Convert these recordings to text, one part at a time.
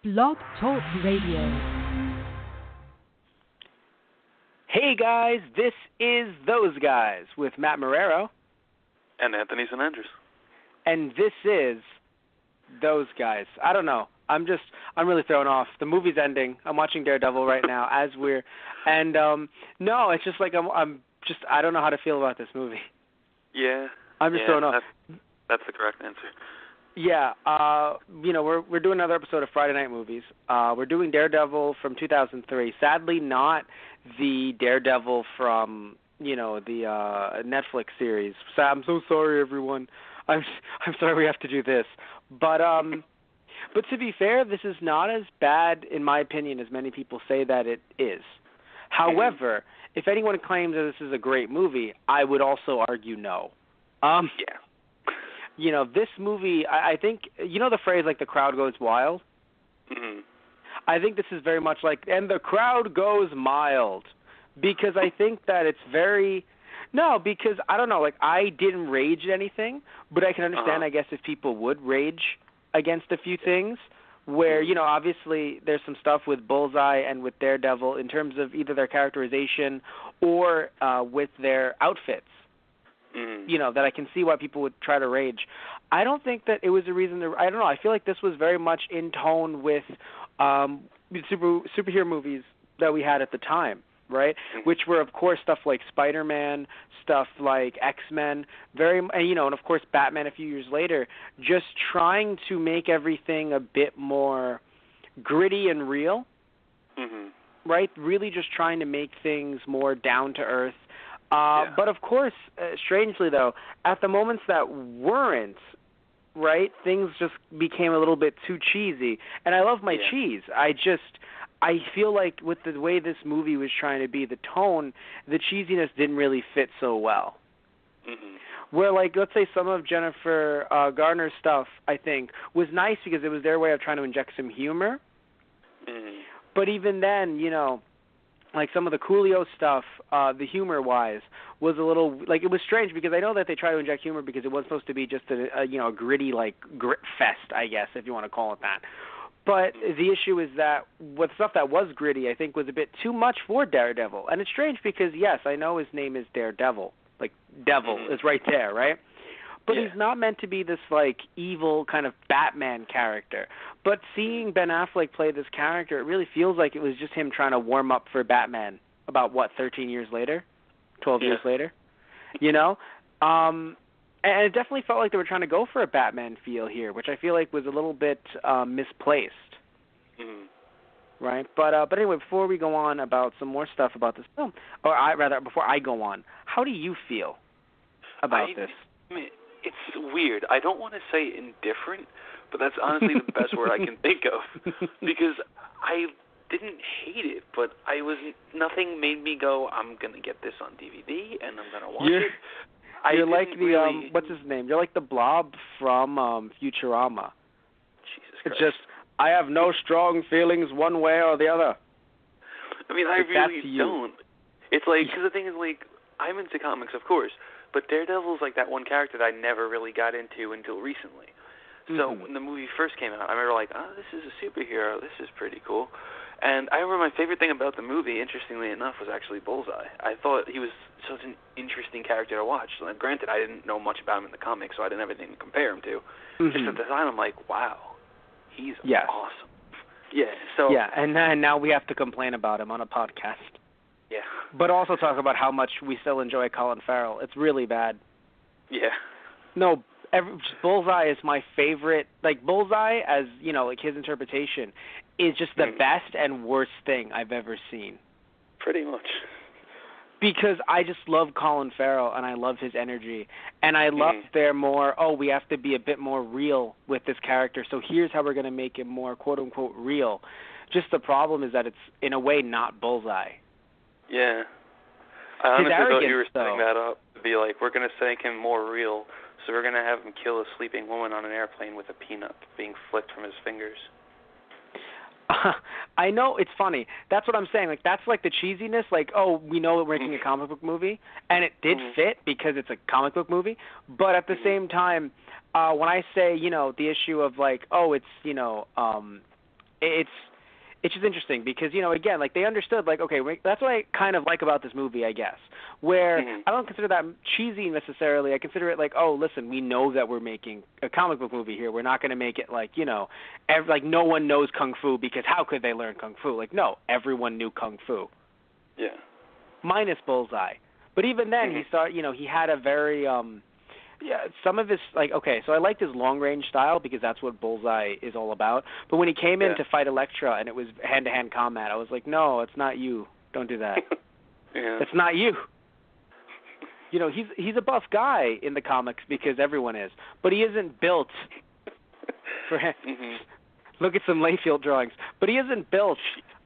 Blog Talk Radio. Hey guys, this is Those Guys with Matt Marrero. And Anthony Andrews. And this is Those Guys. I don't know. I'm really thrown off. The movie's ending. I'm watching Daredevil right now no, it's just like I don't know how to feel about this movie. Yeah. I'm just thrown off. That's the correct answer. Yeah, we're doing another episode of Friday Night Movies. We're doing Daredevil from 2003. Sadly, not the Daredevil from the Netflix series. So I'm so sorry, everyone. I'm sorry we have to do this. But to be fair, this is not as bad, in my opinion, as many people say that it is. However, if anyone claims that this is a great movie, I would also argue no. Yeah. This movie, I think, the phrase, like, the crowd goes wild? Mm-hmm. I think this is very much like, and the crowd goes mild, because I think that it's because, I don't know, like, I didn't rage at anything, but I can understand, I guess, if people would rage against a few things, where, obviously there's some stuff with Bullseye and with Daredevil in terms of either their characterization or with their outfits. That I can see why people would try to rage. I don't think that it was a reason to. I don't know. I feel like this was very much in tone with superhero movies that we had at the time, right? Which were, of course, stuff like Spider-Man, stuff like X-Men, and of course Batman a few years later. Just trying to make everything a bit more gritty and real, right? Really, just trying to make things more down to earth. But of course, strangely though, at the moments that weren't, right, things just became a little bit too cheesy. And I love my cheese. I feel like with the way this movie was trying to be, the tone, the cheesiness didn't really fit so well. Where, like, let's say some of Jennifer Garner's stuff, I think, was nice because it was their way of trying to inject some humor. But even then, like some of the Coolio stuff, the humor-wise, was a little, like, it was strange because I know that they try to inject humor because it was supposed to be just a gritty, like, grit fest, I guess, if you want to call it that. But the issue is that with stuff that was gritty, I think, was a bit too much for Daredevil. And it's strange because, yes, I know his name is Daredevil. Like, devil is right there, right? But he's not meant to be this, like, evil kind of Batman character. But seeing Ben Affleck play this character, it really feels like it was just him trying to warm up for Batman about, 13 years later? 12 years later? And it definitely felt like they were trying to go for a Batman feel here, which I feel like was a little bit misplaced. Right? But anyway, before we go on about some more stuff about this film, before I go on, how do you feel about this? It's weird. I don't want to say indifferent, but that's honestly the best word I can think of, because I didn't hate it, but nothing made me go, I'm going to get this on DVD and I'm going to watch it. You're like the, what's his name? You're like the Blob from Futurama. Jesus Christ. It's just, I have no strong feelings one way or the other. I mean, I really don't. It's like, because the thing is, like, I'm into comics, of course, but Daredevil's like that one character that I never really got into until recently. So when the movie first came out, I remember like, oh, this is a superhero. This is pretty cool. And I remember my favorite thing about the movie, interestingly enough, was actually Bullseye. I thought he was such an interesting character to watch. So, granted, I didn't know much about him in the comics, so I didn't have anything to compare him to. Just at the time, I'm like, wow, he's awesome. Yeah. So. Yeah, and now we have to complain about him on a podcast. Yeah. But also talk about how much we still enjoy Colin Farrell. It's really bad. Yeah. No, Bullseye is my favorite. Like, Bullseye, as, like his interpretation, is just the best and worst thing I've ever seen. Pretty much. Because I just love Colin Farrell, and I love his energy. And I love their more, we have to be a bit more real with this character, so here's how we're going to make him more, quote-unquote, real. Just the problem is that it's, in a way, not Bullseye. Yeah. I honestly thought you were setting that up to be like, we're going to make him more real, so we're going to have him kill a sleeping woman on an airplane with a peanut being flicked from his fingers. I know, it's funny. That's what I'm saying. Like, that's like the cheesiness. Like, we know that we're making a comic book movie, and it did fit because it's a comic book movie. But at the same time, when I say, the issue of like, it's, it's just interesting because, again, like they understood, like, okay, that's what I kind of like about this movie, I guess, where I don't consider that cheesy necessarily. I consider it like, oh, listen, we know that we're making a comic book movie here. We're not going to make it like, like no one knows Kung Fu because how could they learn Kung Fu? Like, no, everyone knew Kung Fu. Yeah. Minus Bullseye. But even then, he had a very, some of his, like, okay, so I liked his long-range style because that's what Bullseye is all about. But when he came in to fight Elektra and it was hand-to-hand combat, I was like, no, it's not you. Don't do that. It's not you. He's a buff guy in the comics because everyone is. But he isn't built for look at some Layfield drawings. But he isn't built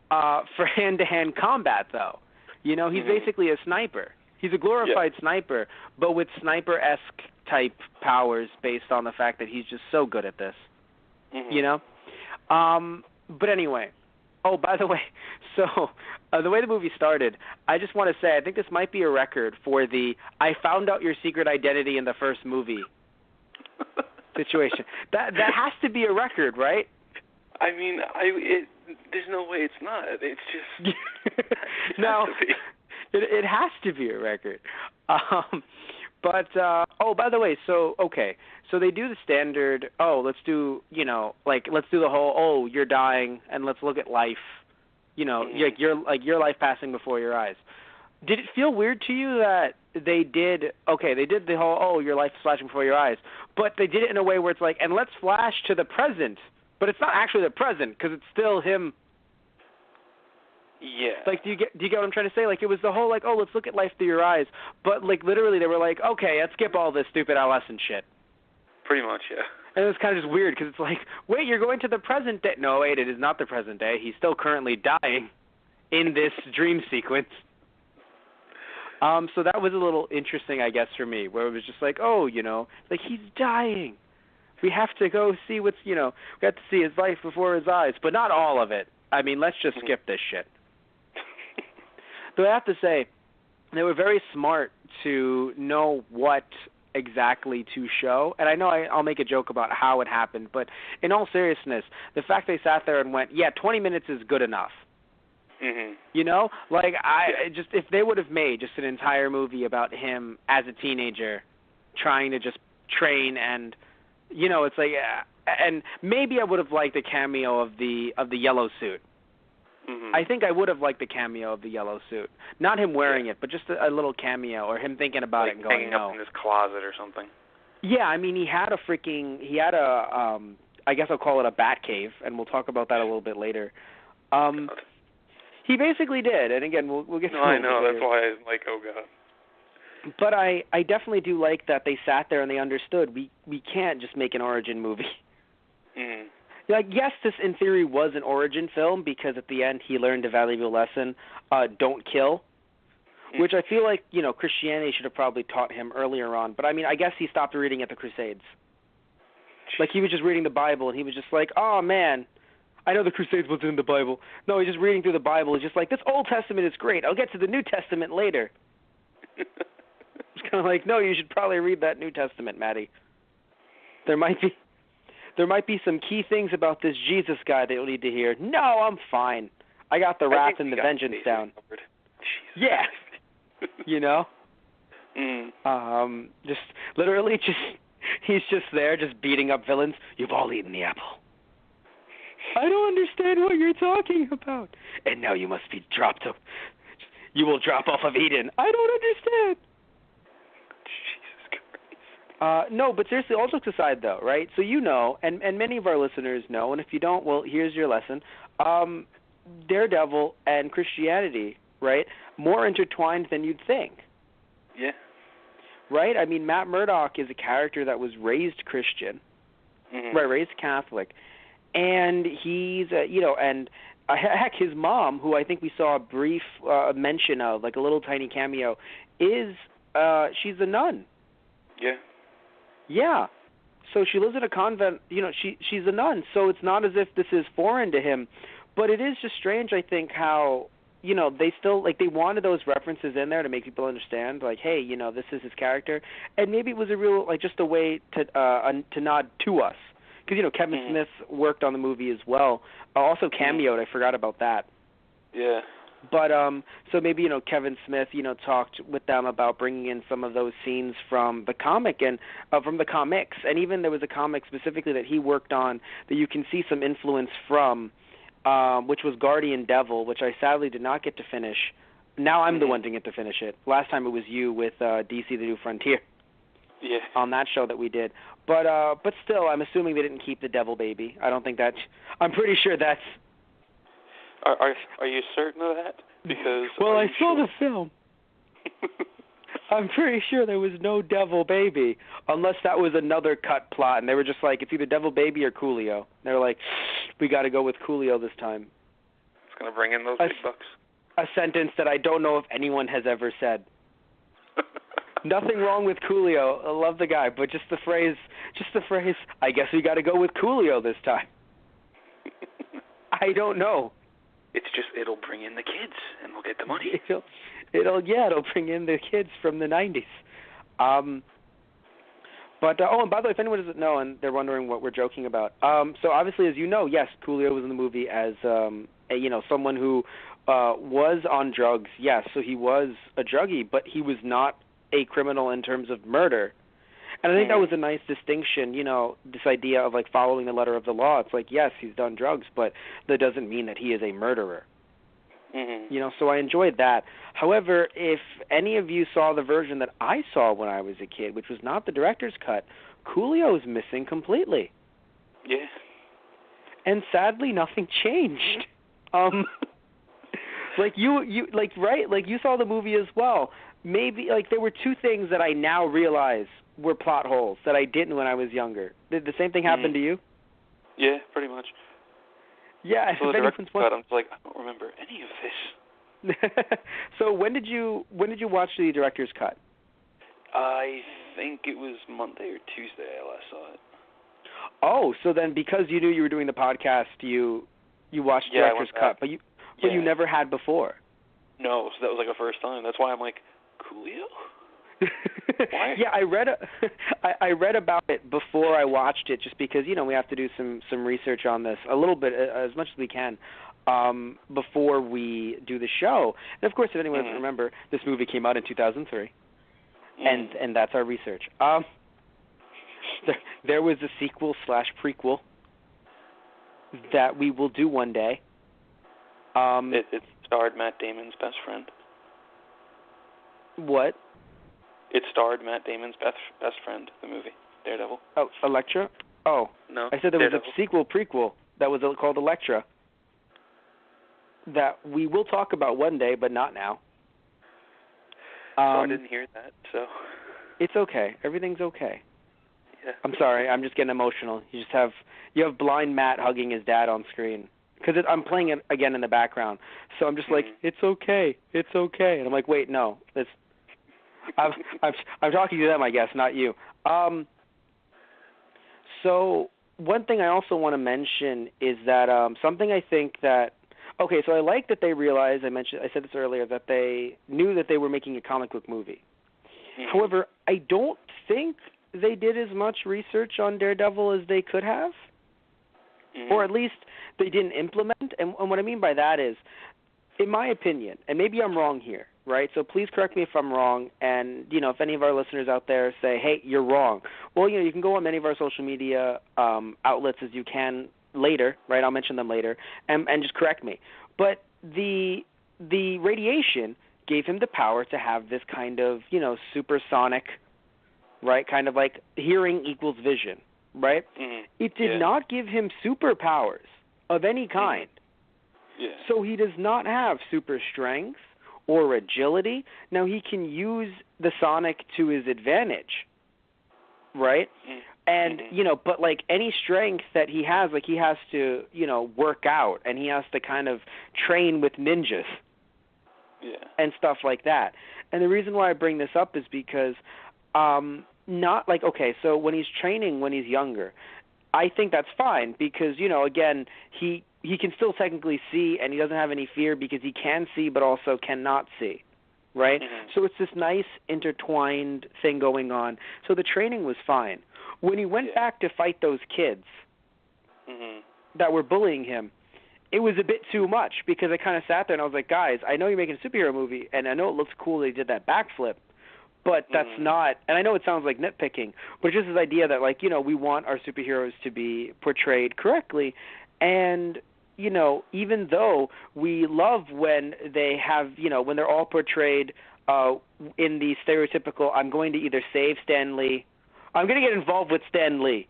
for hand-to-hand combat, though. He's basically a sniper. He's a glorified sniper, but with sniper-esque type powers based on the fact that he's just so good at this. But anyway, by the way, so the way the movie started, I just want to say I think this might be a record for the I found out your secret identity in the first movie situation. That has to be a record, right? I mean, there's no way it's not. It's just no. It has to be a record. But by the way, so they do the standard, let's do the whole, you're dying and let's look at life. Your life passing before your eyes. Did it feel weird to you that they did the whole, your life is flashing before your eyes, but they did it in a way where it's like, and let's flash to the present, but it's not actually the present because it's still him. Yeah. Like, do you get what I'm trying to say? Like, it was the whole, like, let's look at life through your eyes. But, like, literally they were like, okay, let's skip all this stupid adolescent shit. Pretty much, yeah. And it was kind of just weird because it's like, wait, you're going to the present day. No, wait, it is not the present day. He's still currently dying in this dream sequence. So that was a little interesting, I guess, for me, where it was just like, like, he's dying. We have to go see we have to see his life before his eyes. But not all of it. I mean, let's just skip this shit. So I have to say, they were very smart to know what exactly to show. And I know I'll make a joke about how it happened, but in all seriousness, the fact they sat there and went, 20 minutes is good enough. Like, if they would have made just an entire movie about him as a teenager trying to just train and, it's like, and maybe I would have liked a cameo of the yellow suit. I think I would have liked the cameo of the yellow suit. Not him wearing it, but just a little cameo or him thinking about it and going, hanging up in his closet or something. Yeah, I mean, he had a I guess I'll call it a bat cave, and we'll talk about that a little bit later. He basically did, and again, we'll get to it. I know, that's why I'm like, oh, God. But I definitely do like that they sat there and they understood we can't just make an origin movie. Like, yes, this in theory was an origin film because at the end he learned a valuable lesson, don't kill, which I feel like, Christianity should have probably taught him earlier on. But, I mean, I guess he stopped reading at the Crusades. Like, he was just reading the Bible, and he was just like, oh, man, I know the Crusades wasn't in the Bible. No, he's just reading through the Bible. He's just like, this Old Testament is great. I'll get to the New Testament later. It's kind of like, no, you should probably read that New Testament, Maddie. There might be some key things about this Jesus guy that you'll need to hear. No, I'm fine. I got the wrath and the vengeance down. Yeah. Just literally he's just there just beating up villains. You've all eaten the apple. I don't understand what you're talking about. And now you must be dropped up. You will drop off of Eden. I don't understand. No, but seriously, all jokes aside, though, right? So and many of our listeners know, and if you don't, well, here's your lesson. Daredevil and Christianity, right, more intertwined than you'd think. Yeah. Right? I mean, Matt Murdock is a character that was raised Christian, right, raised Catholic, and he's, heck, his mom, who I think we saw a brief mention of, like a little tiny cameo, is, she's a nun. Yeah. Yeah. So she lives in a convent, she's a nun, so it's not as if this is foreign to him. But it is just strange, I think, how, they still, like, they wanted those references in there to make people understand, like, hey, this is his character. And maybe it was a real, like, just a way to nod to us. Because, Kevin Smith worked on the movie as well. Also cameoed. I forgot about that. Yeah. But so maybe Kevin Smith talked with them about bringing in some of those scenes from the comic and from the comics, and even there was a comic specifically that he worked on that you can see some influence from, which was Guardian Devil, which I sadly did not get to finish. Now I'm the one to get to finish it. Last time it was you with DC: The New Frontier. Yeah. On that show that we did, but still, I'm assuming they didn't keep the Devil Baby. I don't think that's. I'm pretty sure that's. Are you certain of that? Because I saw the film. I'm pretty sure there was no Devil Baby, unless that was another cut plot, and they were just like, it's either Devil Baby or Coolio. They were like, we got to go with Coolio this time. It's gonna bring in those big bucks. A sentence that I don't know if anyone has ever said. Nothing wrong with Coolio. I love the guy, but just the phrase, I guess we got to go with Coolio this time. I don't know. It's just, it'll bring in the kids, and we'll get the money. It'll bring in the kids from the 90s. And by the way, if anyone doesn't know and they're wondering what we're joking about, so obviously, as you know, yes, Coolio was in the movie as, someone who was on drugs, yes, so he was a druggie, but he was not a criminal in terms of murder. And I think that was a nice distinction, this idea of, following the letter of the law. It's like, yes, he's done drugs, but that doesn't mean that he is a murderer. So I enjoyed that. However, if any of you saw the version that I saw when I was a kid, which was not the director's cut, Coolio is missing completely. Yeah. And sadly, nothing changed. You saw the movie as well. Maybe, there were two things that I now realize were plot holes that I didn't when I was younger. Did the same thing happen to you? Yeah, pretty much. Yeah. So the director's cut, I'm like, I don't remember any of this. So when did you watch the director's cut? I think it was Monday or Tuesday I last saw it. Oh, so then because you knew you were doing the podcast, you watched the director's cut, but you never had before. No, so that was a first time. That's why I'm like, Coolio? Why? Yeah, I read about it before I watched it, just because we have to do some research on this a little bit, as much as we can, before we do the show. And of course, if anyone doesn't remember, this movie came out in 2003, and that's our research. There was a sequel/prequel that we will do one day. It starred Matt Damon's best friend. What? It starred Matt Damon's best friend, the movie, Daredevil. Oh, Elektra? Oh. No. I said there Daredevil. was a sequel-prequel that was called Elektra that we will talk about one day, but not now. I didn't hear that, so. It's okay. Everything's okay. Yeah. I'm sorry. I'm just getting emotional. You have blind Matt hugging his dad on screen. Because I'm playing it again in the background. So I'm just like, it's okay. It's okay. And I'm like, wait, no. I'm talking to them, I guess, not you. So one thing I also want to mention is that something I think that, okay, so I like that they realized, I said this earlier, that they knew that they were making a comic book movie. However, I don't think they did as much research on Daredevil as they could have. Or at least they didn't implement. And what I mean by that is, in my opinion, and maybe I'm wrong here, right? So please correct me if I'm wrong. And, if any of our listeners out there say, hey, you're wrong. Well, you can go on many of our social media outlets as you can later, right? I'll mention them later, and just correct me. But the radiation gave him the power to have this kind of, supersonic, right? Kind of like hearing equals vision. Right? It did not give him superpowers of any kind. Yeah. So he does not have super strength or agility. Now he can use the sonic to his advantage. Right? And, but any strength that he has, he has to, work out, and he has to kind of train with ninjas. Yeah. And stuff like that. And the reason why I bring this up is because so when he's training when he's younger, I think that's fine because, again, he can still technically see and he doesn't have any fear because he can see but also cannot see, right? So it's this nice intertwined thing going on. So the training was fine. When he went back to fight those kids, that were bullying him, it was a bit too much, because I kind of sat there and I was like, guys, I know you're making a superhero movie, and I know it looks cool that he did that backflip, but that's not, and I know it sounds like nitpicking, but it's just this idea that, like, you know, we want our superheroes to be portrayed correctly, and, you know, even though we love when they have, you know, when they're all portrayed in the stereotypical, I'm going to either save Stan Lee, I'm going to get involved with Stan Lee.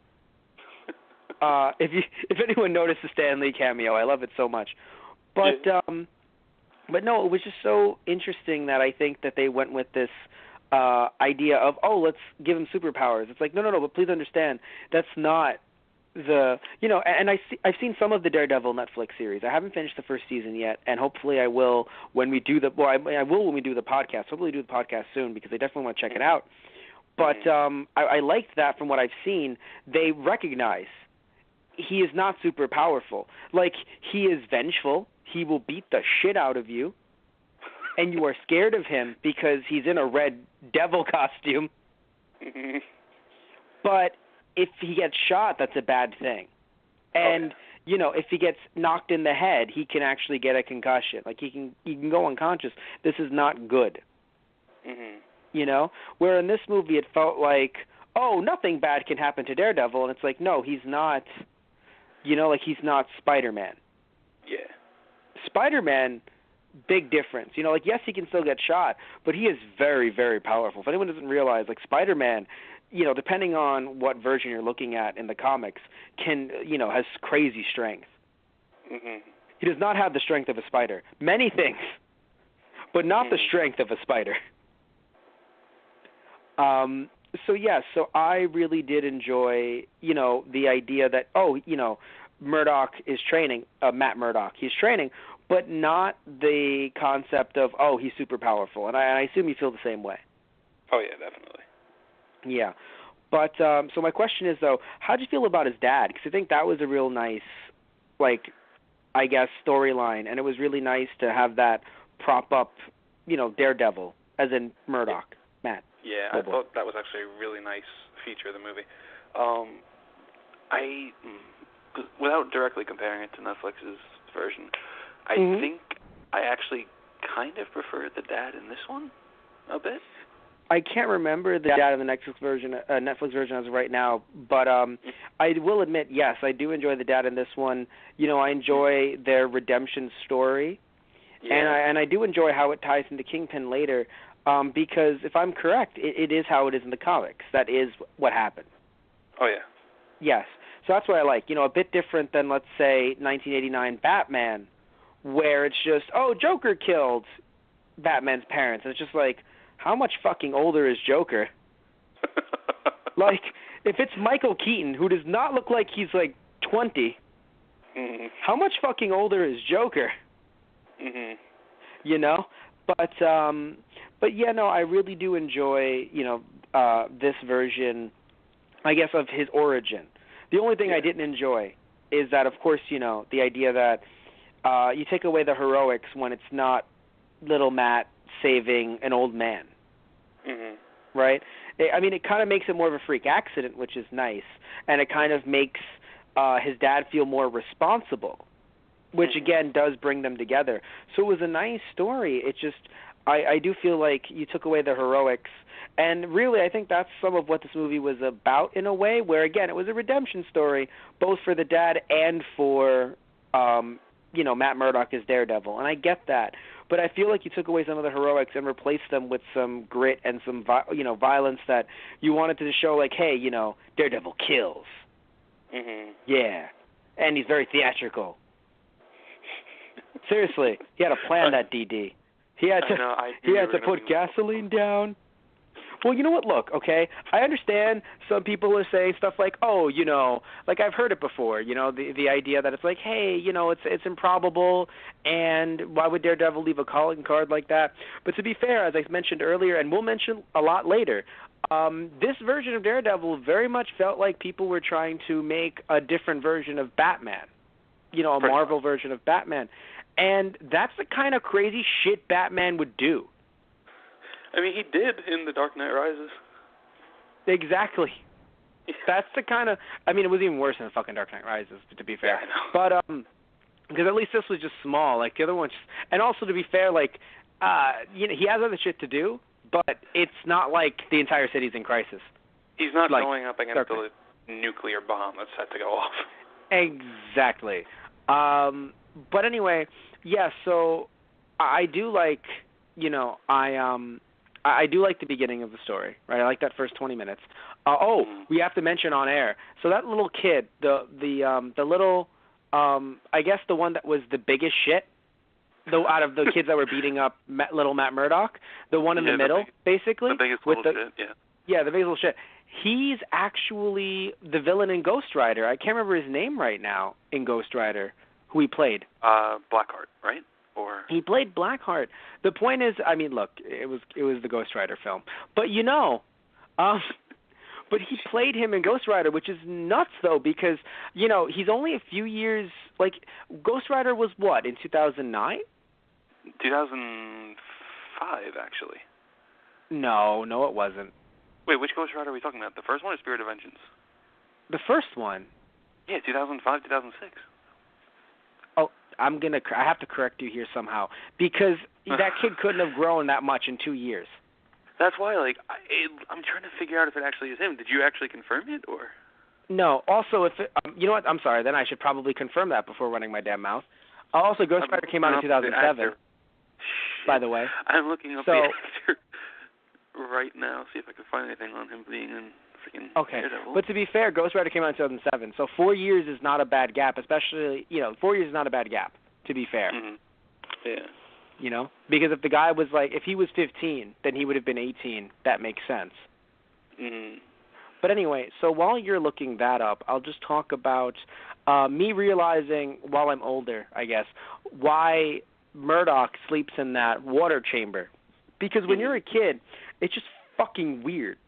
If anyone noticed the Stan Lee cameo, I love it so much. But no, it was just so interesting that I think that they went with this idea of, oh, let's give him superpowers. It's like, no, but please understand, that's not the, you know, and I've seen some of the Daredevil Netflix series. I haven't finished the first season yet, and hopefully I will when we do I will when we do the podcast. Hopefully do the podcast soon, because I definitely want to check it out. But I liked that from what I've seen. They recognize he is not super powerful. Like, he is vengeful. He will beat the shit out of you. And you are scared of him because he's in a red devil costume. But if he gets shot, that's a bad thing. And, you know, if he gets knocked in the head, he can actually get a concussion. Like, he can go unconscious. This is not good. You know? Where in this movie it felt like, oh, nothing bad can happen to Daredevil. And it's like, no, he's not... You know, like, he's not Spider-Man. Yeah. Spider-Man, big difference. You know, like, yes, he can still get shot, but he is very, very powerful. If anyone doesn't realize, like, Spider-Man, you know, depending on what version you're looking at in the comics, can, you know, has crazy strength. He does not have the strength of a spider. Many things, but not the strength of a spider. So I really did enjoy, you know, the idea that, oh, you know, Murdock is training, Matt Murdock, he's training, but not the concept of, oh, he's super powerful. And I assume you feel the same way. Oh, yeah, definitely. Yeah. But, so my question is, though, how did you feel about his dad? Because I think that was a real nice, like, I guess, storyline. And it was really nice to have that prop up, you know, Daredevil, as in Murdock, Matt. Yeah, I thought that was actually a really nice feature of the movie. Without directly comparing it to Netflix's version, I think I actually kind of prefer the dad in this one a bit. I can't remember the dad in the Netflix version as of right now, but I will admit, yes, I do enjoy the dad in this one. You know, I enjoy their redemption story, and I do enjoy how it ties into Kingpin later. Because if I'm correct, it is how it is in the comics. That is what happened. Oh, yeah. Yes. So that's what I like. You know, a bit different than, let's say, 1989 Batman, where it's just, oh, Joker killed Batman's parents. And it's just like, how much fucking older is Joker? Like, if it's Michael Keaton, who does not look like he's, like, 20, how much fucking older is Joker? You know? But yeah, no, I really do enjoy, you know, this version, I guess, of his origin. The only thing I didn't enjoy is that, of course, you know, the idea that you take away the heroics when it's not little Matt saving an old man, right? I mean, it kind of makes it more of a freak accident, which is nice, and it kind of makes his dad feel more responsible, which, again, does bring them together. So it was a nice story. It just... I do feel like you took away the heroics, and really I think that's some of what this movie was about in a way, where, again, it was a redemption story, both for the dad and for, you know, Matt Murdock as Daredevil, and I get that. But I feel like you took away some of the heroics and replaced them with some grit and some, you know, violence that you wanted to show, like, hey, you know, Daredevil kills. Yeah, and he's very theatrical. Seriously, he had to plan that DD. He had to put gasoline down. Well, you know what? Look, okay, I understand some people are saying stuff like, oh, you know, like I've heard it before, you know, the idea that it's like, hey, you know, it's improbable, and why would Daredevil leave a calling card like that? But to be fair, as I mentioned earlier, and we'll mention a lot later, this version of Daredevil very much felt like people were trying to make a different version of Batman, you know, a Marvel version of Batman. And that's the kind of crazy shit Batman would do. I mean, he did in The Dark Knight Rises. Exactly. That's the kind of, I mean, it was even worse than fucking Dark Knight Rises, to be fair. Yeah, I know. But, because at least this was just small. Like, the other ones, and also to be fair, like, he has other shit to do, but it's not like the entire city's in crisis. He's not going up against a nuclear bomb that's set to go off. Exactly. But anyway, yeah, so I do like, I do like the beginning of the story, right? I like that first 20 minutes. We have to mention on air. So that little kid, the little, I guess the one that was the biggest shit, out of the kids that were beating up little Matt Murdock, the one in the middle, basically. The biggest little shit, yeah. Yeah, the biggest little shit. He's actually the villain in Ghost Rider. I can't remember his name right now in Ghost Rider, who he played. Blackheart, right? Or he played Blackheart. The point is, I mean, look, it was the Ghost Rider film, but but he played him in Ghost Rider, which is nuts though, because he's only a few years. Like, Ghost Rider was what, in 2009? 2005, actually. No, it wasn't. Wait, which Ghost Rider are we talking about? The first one or Spirit of Vengeance? The first one. Yeah, 2005, 2006. Oh, I have to correct you here somehow, because that kid couldn't have grown that much in 2 years. That's why, like, I'm trying to figure out if it actually is him. Did you actually confirm it, or? No. Also, if it, you know what? I'm sorry. Then I should probably confirm that before running my damn mouth. Also, Ghost Rider came out in 2007. By the way. I'm looking up the actor right now, see if I can find anything on him being in freaking Daredevil. But to be fair, Ghost Rider came out in 2007, so 4 years is not a bad gap, especially, 4 years is not a bad gap, to be fair. Mm-hmm. Yeah. Because if the guy was if he was 15, then he would have been 18. That makes sense. Mm-hmm. But anyway, so while you're looking that up, I'll just talk about me realizing, while I'm older, I guess, why Murdock sleeps in that water chamber. Because when you're a kid, it's just fucking weird.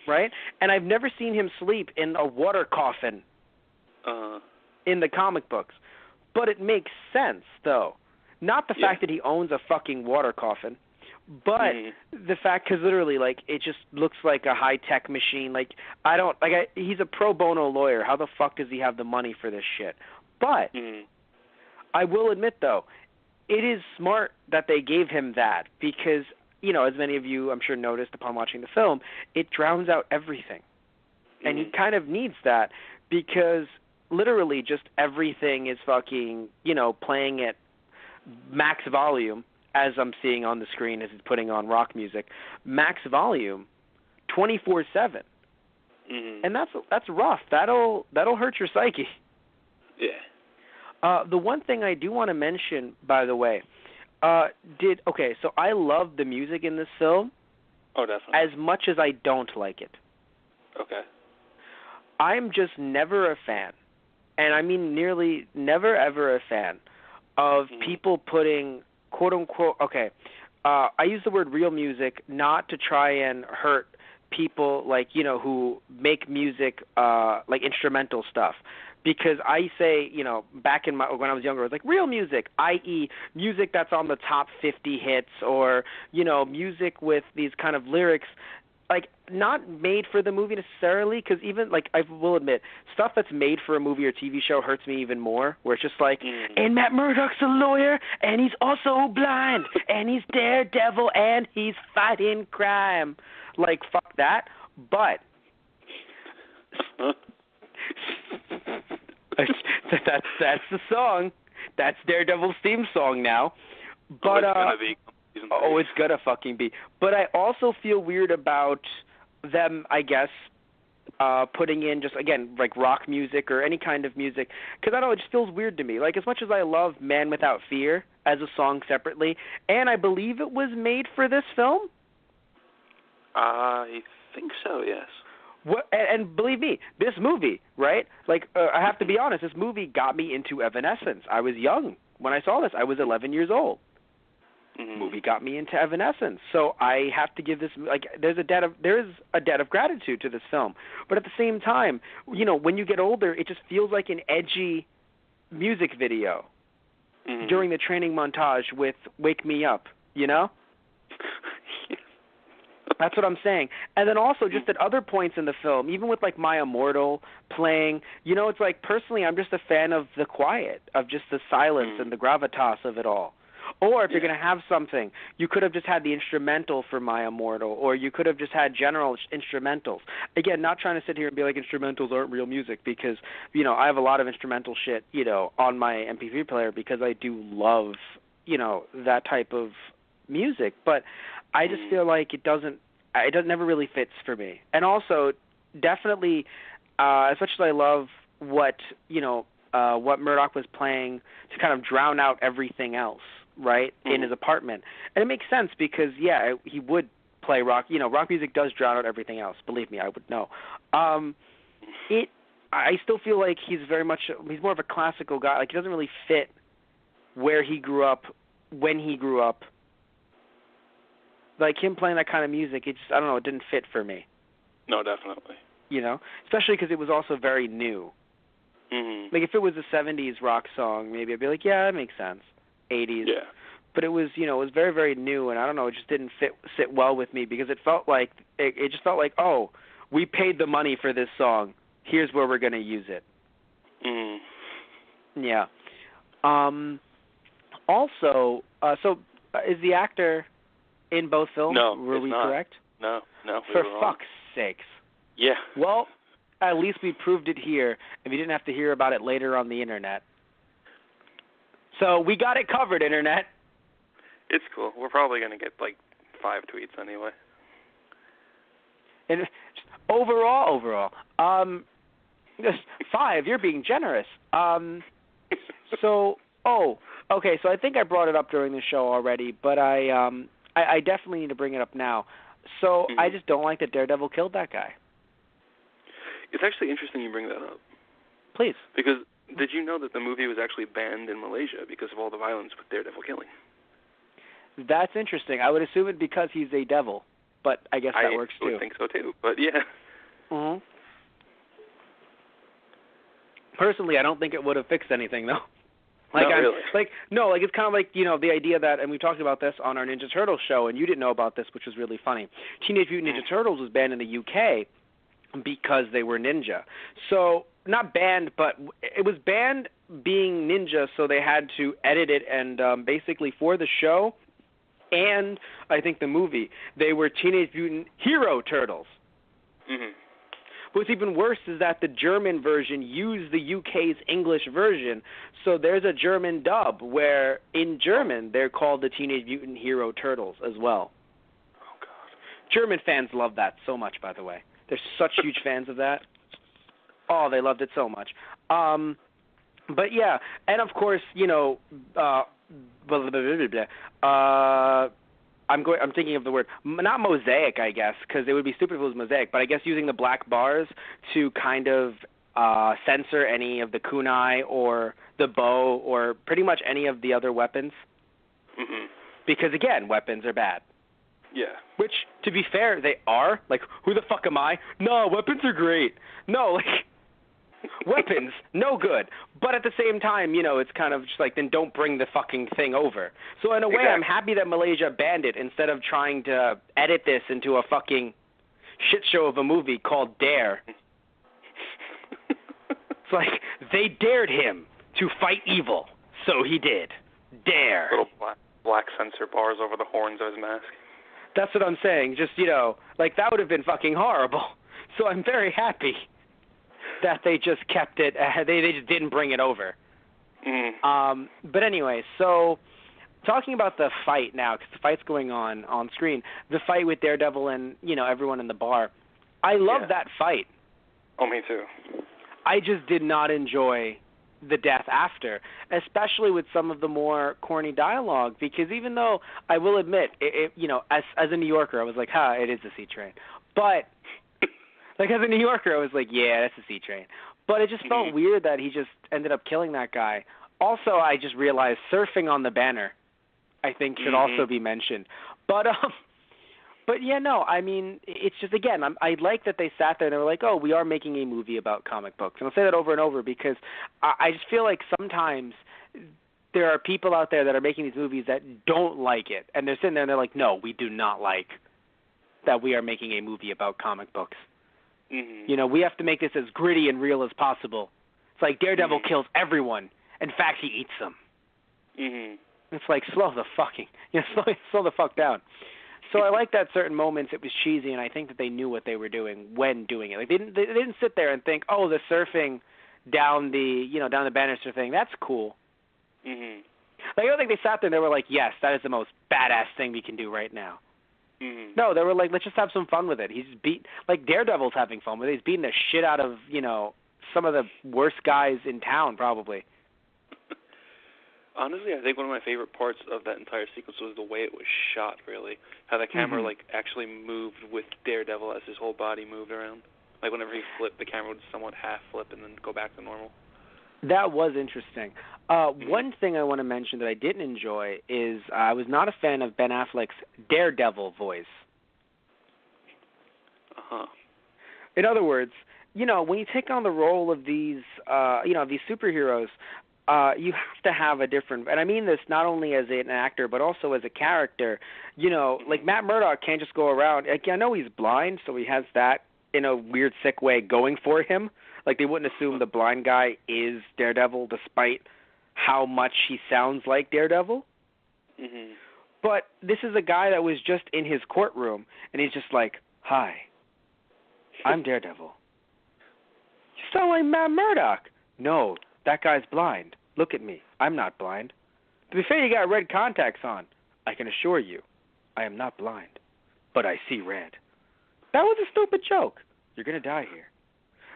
Right? And I've never seen him sleep in a water coffin in the comic books. But it makes sense, though. Not the fact that he owns a fucking water coffin, but the fact, because literally, it just looks like a high-tech machine. He's a pro bono lawyer. How the fuck does he have the money for this shit? But I will admit, though, it is smart that they gave him that because, as many of you, I'm sure, noticed upon watching the film, it drowns out everything. And he kind of needs that because literally just everything is fucking, playing at max volume, as I'm seeing on the screen as he's putting on rock music, max volume, 24/7. And that's rough. That'll hurt your psyche. Yeah. The one thing I do want to mention, by the way, so I love the music in this film. Oh, definitely. As much as I don't like it. Okay. I'm just never a fan, and I mean nearly never ever a fan, of people putting quote-unquote, I use the word real music not to try and hurt people who make music like instrumental stuff. Because I say, back when I was younger, it was like real music, i.e. music that's on the top 50 hits or, music with these kind of lyrics, not made for the movie necessarily, because even, I will admit, stuff that's made for a movie or TV show hurts me even more, where it's just and Matt Murdock's a lawyer, and he's also blind, and he's Daredevil, and he's fighting crime. Fuck that. But that's the song. That's Daredevil's theme song now. But it's gonna fucking be. But I also feel weird about them, I guess, putting in just, again, rock music or any kind of music. Because I don't know, it just feels weird to me. As much as I love Man Without Fear as a song separately, and I believe it was made for this film. I think so, yes. And believe me, this movie, right? I have to be honest, this movie got me into Evanescence. I was young when I saw this. I was 11 years old. Movie got me into Evanescence, so I have to give this there is a debt of gratitude to this film. But at the same time, when you get older, it just feels like an edgy music video during the training montage with "Wake Me Up," That's what I'm saying. And then also just at other points in the film, even with like My Immortal playing, it's like personally I'm just a fan of the quiet, of just the silence and the gravitas of it all. Or if you're going to have something, you could have just had the instrumental for My Immortal, or you could have just had general instrumentals. Again, not trying to sit here and be like instrumentals aren't real music because, I have a lot of instrumental shit, on my MP3 player because I do love, that type of music. But I just feel like it never really fits for me. And also, definitely, as much as I love what Murdoch was playing to kind of drown out everything else, right, in his apartment. And it makes sense because, he would play rock. Rock music does drown out everything else. Believe me, I would know. I still feel like he's more of a classical guy. Like, he doesn't really fit where he grew up, when he grew up. Like, him playing that kind of music, it didn't fit for me. No, definitely. Especially because it was also very new. Mm-hmm. Like, if it was a 70s rock song, maybe I'd be like, yeah, that makes sense. 80s. Yeah. But it was, it was very, very new, and I don't know, it just didn't sit well with me because it felt like, it just felt like, oh, we paid the money for this song. Here's where we're going to use it. Yeah. Also, is the actor in both films? No, were we not. Correct? No. For fuck's sakes. Yeah. Well, at least we proved it here, and we didn't have to hear about it later on the internet. So we got it covered, internet. It's cool. We're probably going to get, 5 tweets anyway. And overall, 5, you're being generous. So I think I brought it up during the show already, but I definitely need to bring it up now. So I just don't like that Daredevil killed that guy. It's actually interesting you bring that up. Please. Because did you know that the movie was actually banned in Malaysia because of all the violence with Daredevil killing? That's interesting. I would assume it because he's a devil, but I guess that works too. I would think so too, but yeah. Mm-hmm. Personally, I don't think it would have fixed anything, though. Really. It's kind of like, the idea that, and we talked about this on our Ninja Turtles show, and you didn't know about this, which was really funny. Teenage Mutant Ninja Turtles was banned in the UK because they were ninja. So, not banned, but it was banned being ninja, so they had to edit it, and basically for the show, and I think the movie, they were Teenage Mutant Hero Turtles. Mm-hmm. What's even worse is that the German version used the UK's English version, so there's a German dub where in German they're called the Teenage Mutant Hero Turtles as well. Oh, God. German fans love that so much, by the way. They're such huge fans of that. Oh, they loved it so much. But yeah, and of course, I'm thinking of the word, not mosaic, I guess, because it would be stupid if it was mosaic, but I guess using the black bars to kind of censor any of the kunai or the bow or pretty much any of the other weapons. Mm-hmm. Because, again, weapons are bad. Yeah. Which, to be fair, they are. Like, who the fuck am I? No, weapons are great. No, weapons, no good. But at the same time, it's kind of just like, then don't bring the fucking thing over. So in a way, exactly. I'm happy that Malaysia banned it instead of trying to edit this into a fucking shit show of a movie called Dare. It's like, they dared him to fight evil, so he did. Dare. Little black sensor bars over the horns of his mask. That's what I'm saying. Just, that would have been fucking horrible. So I'm very happy that they just kept it. They just didn't bring it over. Mm. But anyway, so talking about the fight now, because the fight's going on screen, the fight with Daredevil and, everyone in the bar. I love that fight. Oh, me too. I just did not enjoy the death after, especially with some of the more corny dialogue, because even though I will admit, as a New Yorker, I was like, it is a C-train. But, as a New Yorker, I was like, yeah, that's a C-train. But it just felt weird that he just ended up killing that guy. Also, I just realized surfing on the banner, I think, should also be mentioned. But yeah, no, I mean, it's just, again, I like that they sat there and they were like, oh, we are making a movie about comic books. And I'll say that over and over because I just feel like sometimes there are people out there that are making these movies that don't like it. And they're sitting there and they're like, no, we do not like that we are making a movie about comic books. Mm-hmm. You know, we have to make this as gritty and real as possible. It's like Daredevil kills everyone. In fact, he eats them. Mm-hmm. It's like, slow the fuck down. So I like that certain moments it was cheesy, and I think that they knew what they were doing when doing it. Like they didn't sit there and think, oh, the surfing down the banister thing, that's cool. Mm-hmm. Like, I don't think they sat there and they were like, yes, that is the most badass thing we can do right now. Mm-hmm. No, they were like, let's just have some fun with it. Like Daredevil's having fun with it. He's beating the shit out of, some of the worst guys in town, probably. Honestly, I think one of my favorite parts of that entire sequence was the way it was shot, really. How the camera, actually moved with Daredevil as his whole body moved around. Like, whenever he flipped, the camera would somewhat half flip and then go back to normal. That was interesting. One thing I want to mention that I didn't enjoy is I was not a fan of Ben Affleck's Daredevil voice. Uh-huh. In other words, when you take on the role of these, these superheroes, you have to have a different, and I mean this not only as an actor but also as a character. Like Matt Murdock can't just go around. Like, I know he's blind, so he has that in a weird, sick way going for him. Like, they wouldn't assume the blind guy is Daredevil despite how much he sounds like Daredevil. Mm-hmm. But this is a guy that was just in his courtroom, and he's just like, hi, I'm Daredevil. You sound like Matt Murdock. No, that guy's blind. Look at me. I'm not blind. To be fair, you got red contacts on. I can assure you, I am not blind, but I see red. That was a stupid joke. You're going to die here.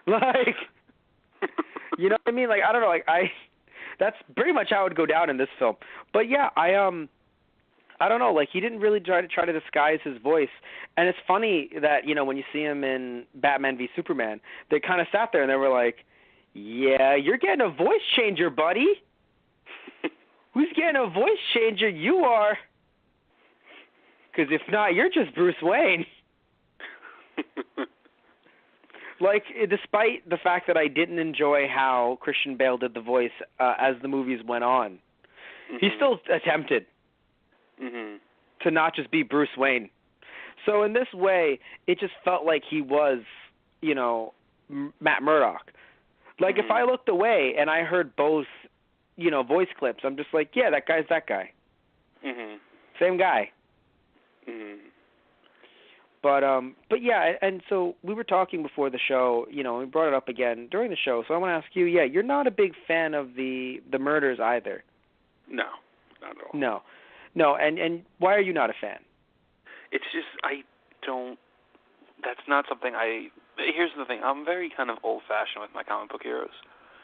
Like, you know what I mean? Like, I don't know. Like, that's pretty much how it would go down in this film. But yeah, I don't know. Like, he didn't really try to disguise his voice. And it's funny that, when you see him in Batman v Superman, they kind of sat there and they were like, yeah, you're getting a voice changer, buddy. Who's getting a voice changer? You are. Because if not, you're just Bruce Wayne. Like, despite the fact that I didn't enjoy how Christian Bale did the voice as the movies went on, he still attempted to not just be Bruce Wayne. So in this way, it just felt like he was, Matt Murdock. Like, if I looked away and I heard both, voice clips, I'm just like, yeah, that guy's that guy. Same guy. But yeah, and so we were talking before the show, we brought it up again during the show, so I want to ask you, yeah, you're not a big fan of the murders either. No, not at all. No, and why are you not a fan? It's just, that's not something here's the thing, I'm very kind of old-fashioned with my comic book heroes,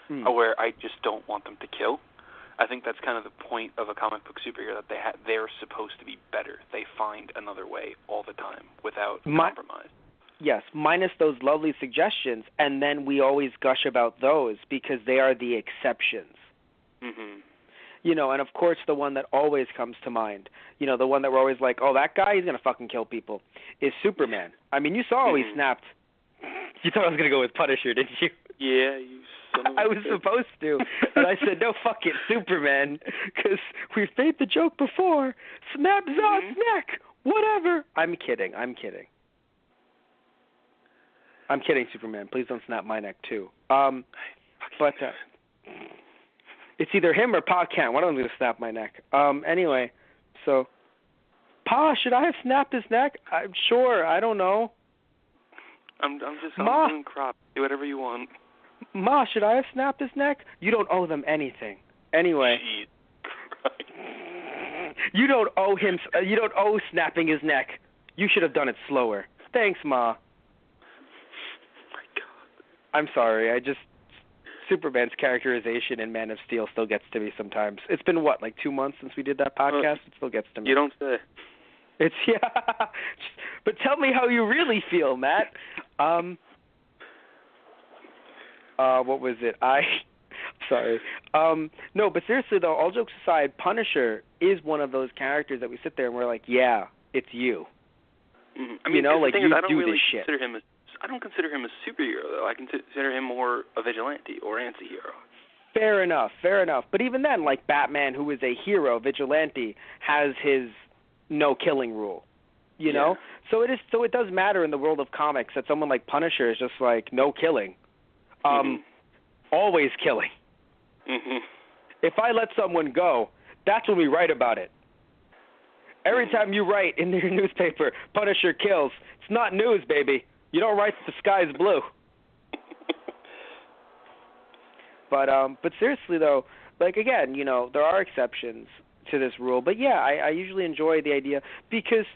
where I just don't want them to kill. I think that's kind of the point of a comic book superhero, that they're supposed to be better. They find another way all the time without compromise. Yes, minus those lovely suggestions, and then we always gush about those because they are the exceptions. And of course the one that always comes to mind, the one that we're always like, oh, that guy, he's going to fucking kill people, is Superman. I mean, you saw how he snapped. You thought I was going to go with Punisher, didn't you? Yeah, you I was supposed to, and I said, no, fuck it, Superman, because we've made the joke before. Snap Zod's neck, whatever. I'm kidding, Superman. Please don't snap my neck, too. But it's either him or Pa Kent. One of them's going to snap my neck. Anyway, so, Pa, should I have snapped his neck? I'm sure, I don't know. I'm just doing crop. Do whatever you want. Ma, should I have snapped his neck? You don't owe them anything. Anyway. You don't owe snapping his neck. You should have done it slower. Thanks, Ma. My God. I'm sorry. Superman's characterization in Man of Steel still gets to me sometimes. It's been, 2 months since we did that podcast? It still gets to me. You don't say. It's, yeah. But tell me how you really feel, Matt. What was it? Sorry. No, but seriously, though, all jokes aside, Punisher is one of those characters that we sit there and we're like, yeah, it's you. I mean, like, you do this shit. I don't consider him a superhero, though. I consider him more a vigilante or anti-hero. Fair enough. But even then, like Batman, who is a hero, vigilante, has his no-killing rule. You know? So it does matter in the world of comics that someone like Punisher is just like, no killing. Always killing. If I let someone go, that's when we write about it. Every time you write in your newspaper, Punisher kills, it's not news, baby. You don't write the sky's blue. But seriously though, like again, you know, there are exceptions to this rule. But yeah, I usually enjoy the idea because,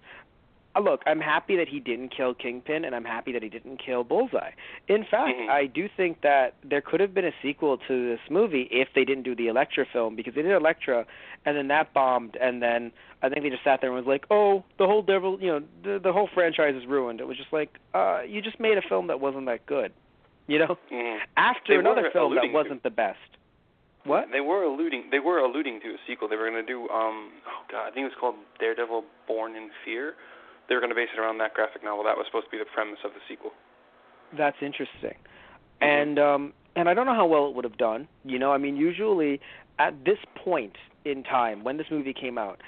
look, I'm happy that he didn't kill Kingpin, and I'm happy that he didn't kill Bullseye. In fact, I do think that there could have been a sequel to this movie if they didn't do the Elektra film, because they did Elektra, and then that bombed, and then I think they just sat there and was like, oh, the whole devil, you know, the whole franchise is ruined. It was just like, you just made a film that wasn't that good, you know? After another film that wasn't the best. What? They were alluding to a sequel. They were going to do, I think it was called Daredevil Born in Fear. They were going to base it around that graphic novel. That was supposed to be the premise of the sequel. That's interesting. And I don't know how well it would have done. You know, I mean, usually at this point in time, when this movie came out,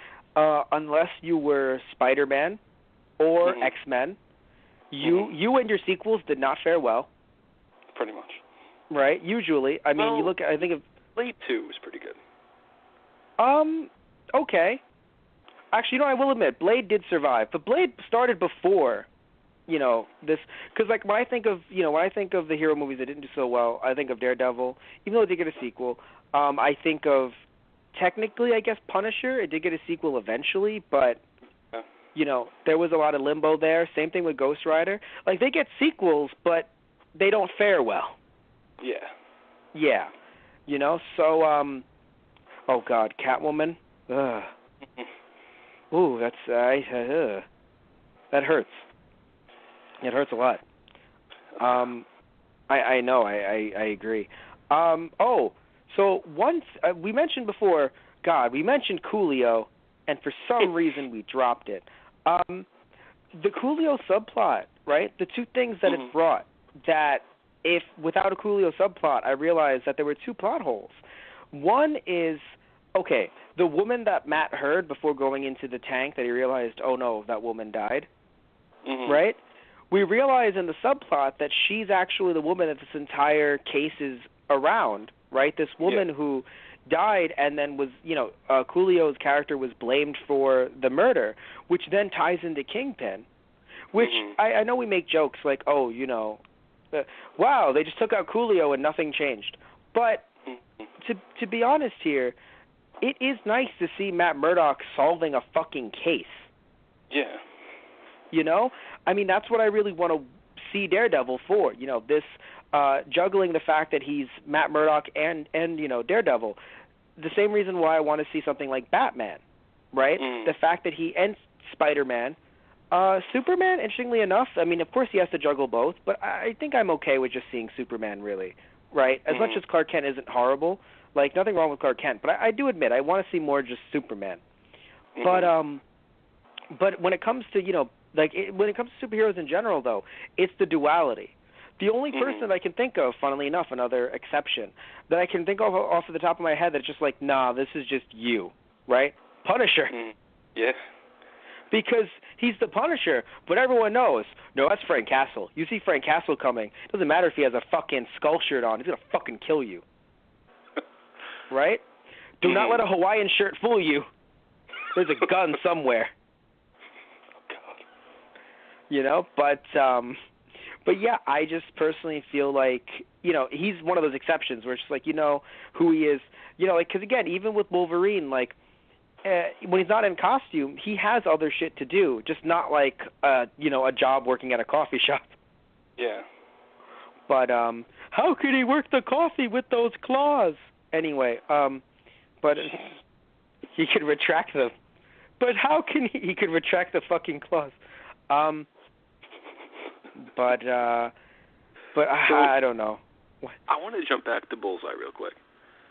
unless you were Spider-Man or X-Men, you and your sequels did not fare well. Pretty much. Right? Usually. I mean, you look at, I think of... Blade 2 was pretty good. Okay. Actually, you know, I will admit, Blade did survive, but Blade started before, you know, this, because like when I think of the hero movies that didn't do so well, I think of Daredevil, even though it did get a sequel. I think of, technically, I guess, Punisher. It did get a sequel eventually, but, you know, there was a lot of limbo there. Same thing with Ghost Rider. Like, they get sequels, but they don't fare well. Yeah. Yeah. You know, so, oh God, Catwoman. Ugh. Ooh, that hurts. It hurts a lot. I know, I agree. So once, we mentioned before, we mentioned Coolio, and for some reason we dropped it. The Coolio subplot, right? The two things that it brought, that if without a Coolio subplot, I realized that there were two plot holes. One is, okay, the woman that Matt heard before going into the tank that he realized, oh no, that woman died, right? We realize in the subplot that she's actually the woman that this entire case is around, right? This woman who died and then was, you know, Coolio's character was blamed for the murder, which then ties into Kingpin, which I know we make jokes like, oh, you know, wow, they just took out Coolio and nothing changed. But to be honest here, it is nice to see Matt Murdock solving a fucking case. Yeah. You know? I mean, that's what I really want to see Daredevil for. You know, this juggling the fact that he's Matt Murdock and you know, Daredevil. The same reason why I want to see something like Batman, right? The fact that he and Spider-Man. Superman, interestingly enough, I mean, of course he has to juggle both, but I think I'm okay with just seeing Superman, really, right? As much as Clark Kent isn't horrible, like, nothing wrong with Clark Kent, but I do admit, I want to see more just Superman. But when it comes to, you know, like, when it comes to superheroes in general, though, it's the duality. The only person I can think of, funnily enough, another exception, that I can think of off of the top of my head that's just like, nah, this is just you, right? Punisher. Yeah. Because he's the Punisher, but everyone knows, no, that's Frank Castle. You see Frank Castle coming, it doesn't matter if he has a fucking skull shirt on, he's going to fucking kill you. Right? Do not let a Hawaiian shirt fool you. There's a gun somewhere. You know, but yeah, I just personally feel like, you know, he's one of those exceptions where it's just like, you know, who he is, you know, like, because again, even with Wolverine, like, when he's not in costume, he has other shit to do, just not like, you know, a job working at a coffee shop. Yeah. But how could he work the coffee with those claws? Anyway, but he could retract them. But how can he could retract the fucking claws? But I don't know. What? I want to jump back to Bullseye real quick.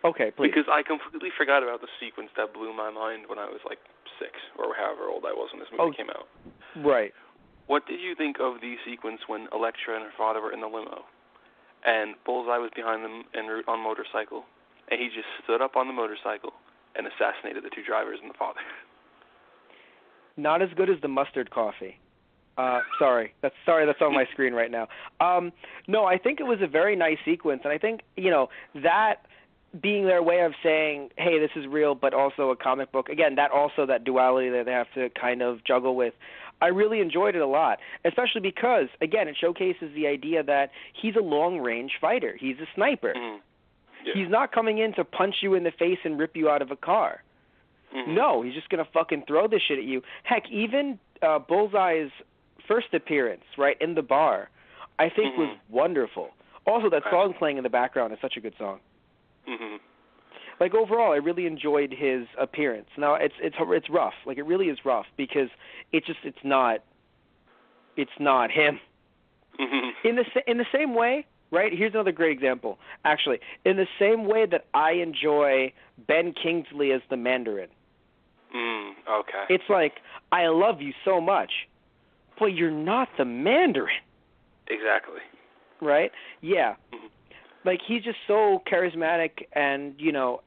Okay, please. Because I completely forgot about the sequence that blew my mind when I was like 6 or however old I was when this movie came out. Right. What did you think of the sequence when Elektra and her father were in the limo, and Bullseye was behind them en route on motorcycle, and he just stood up on the motorcycle and assassinated the two drivers and the father? Not as good as the mustard coffee. Sorry, that's on my screen right now. No, I think it was a very nice sequence, and I think, that being their way of saying, hey, this is real, but also a comic book. Again, that duality that they have to kind of juggle with. I really enjoyed it a lot, especially because, again, it showcases the idea that he's a long-range fighter. He's a sniper. Mm-hmm. Yeah. He's not coming in to punch you in the face and rip you out of a car. Mm-hmm. No, he's just going to fucking throw this shit at you. Heck, even Bullseye's first appearance, right, in the bar, I think was wonderful. Also, that song playing in the background is such a good song. Mm-hmm. Like, overall, I really enjoyed his appearance. Now, it's rough. Like, it really is rough because it's not him. Mm-hmm. In the same way, right? Here's another great example. Actually, in the same way that I enjoy Ben Kingsley as the Mandarin. Okay. It's like, I love you so much, but you're not the Mandarin. Exactly. Right? Yeah. Mm-hmm. Like, he's just so charismatic and,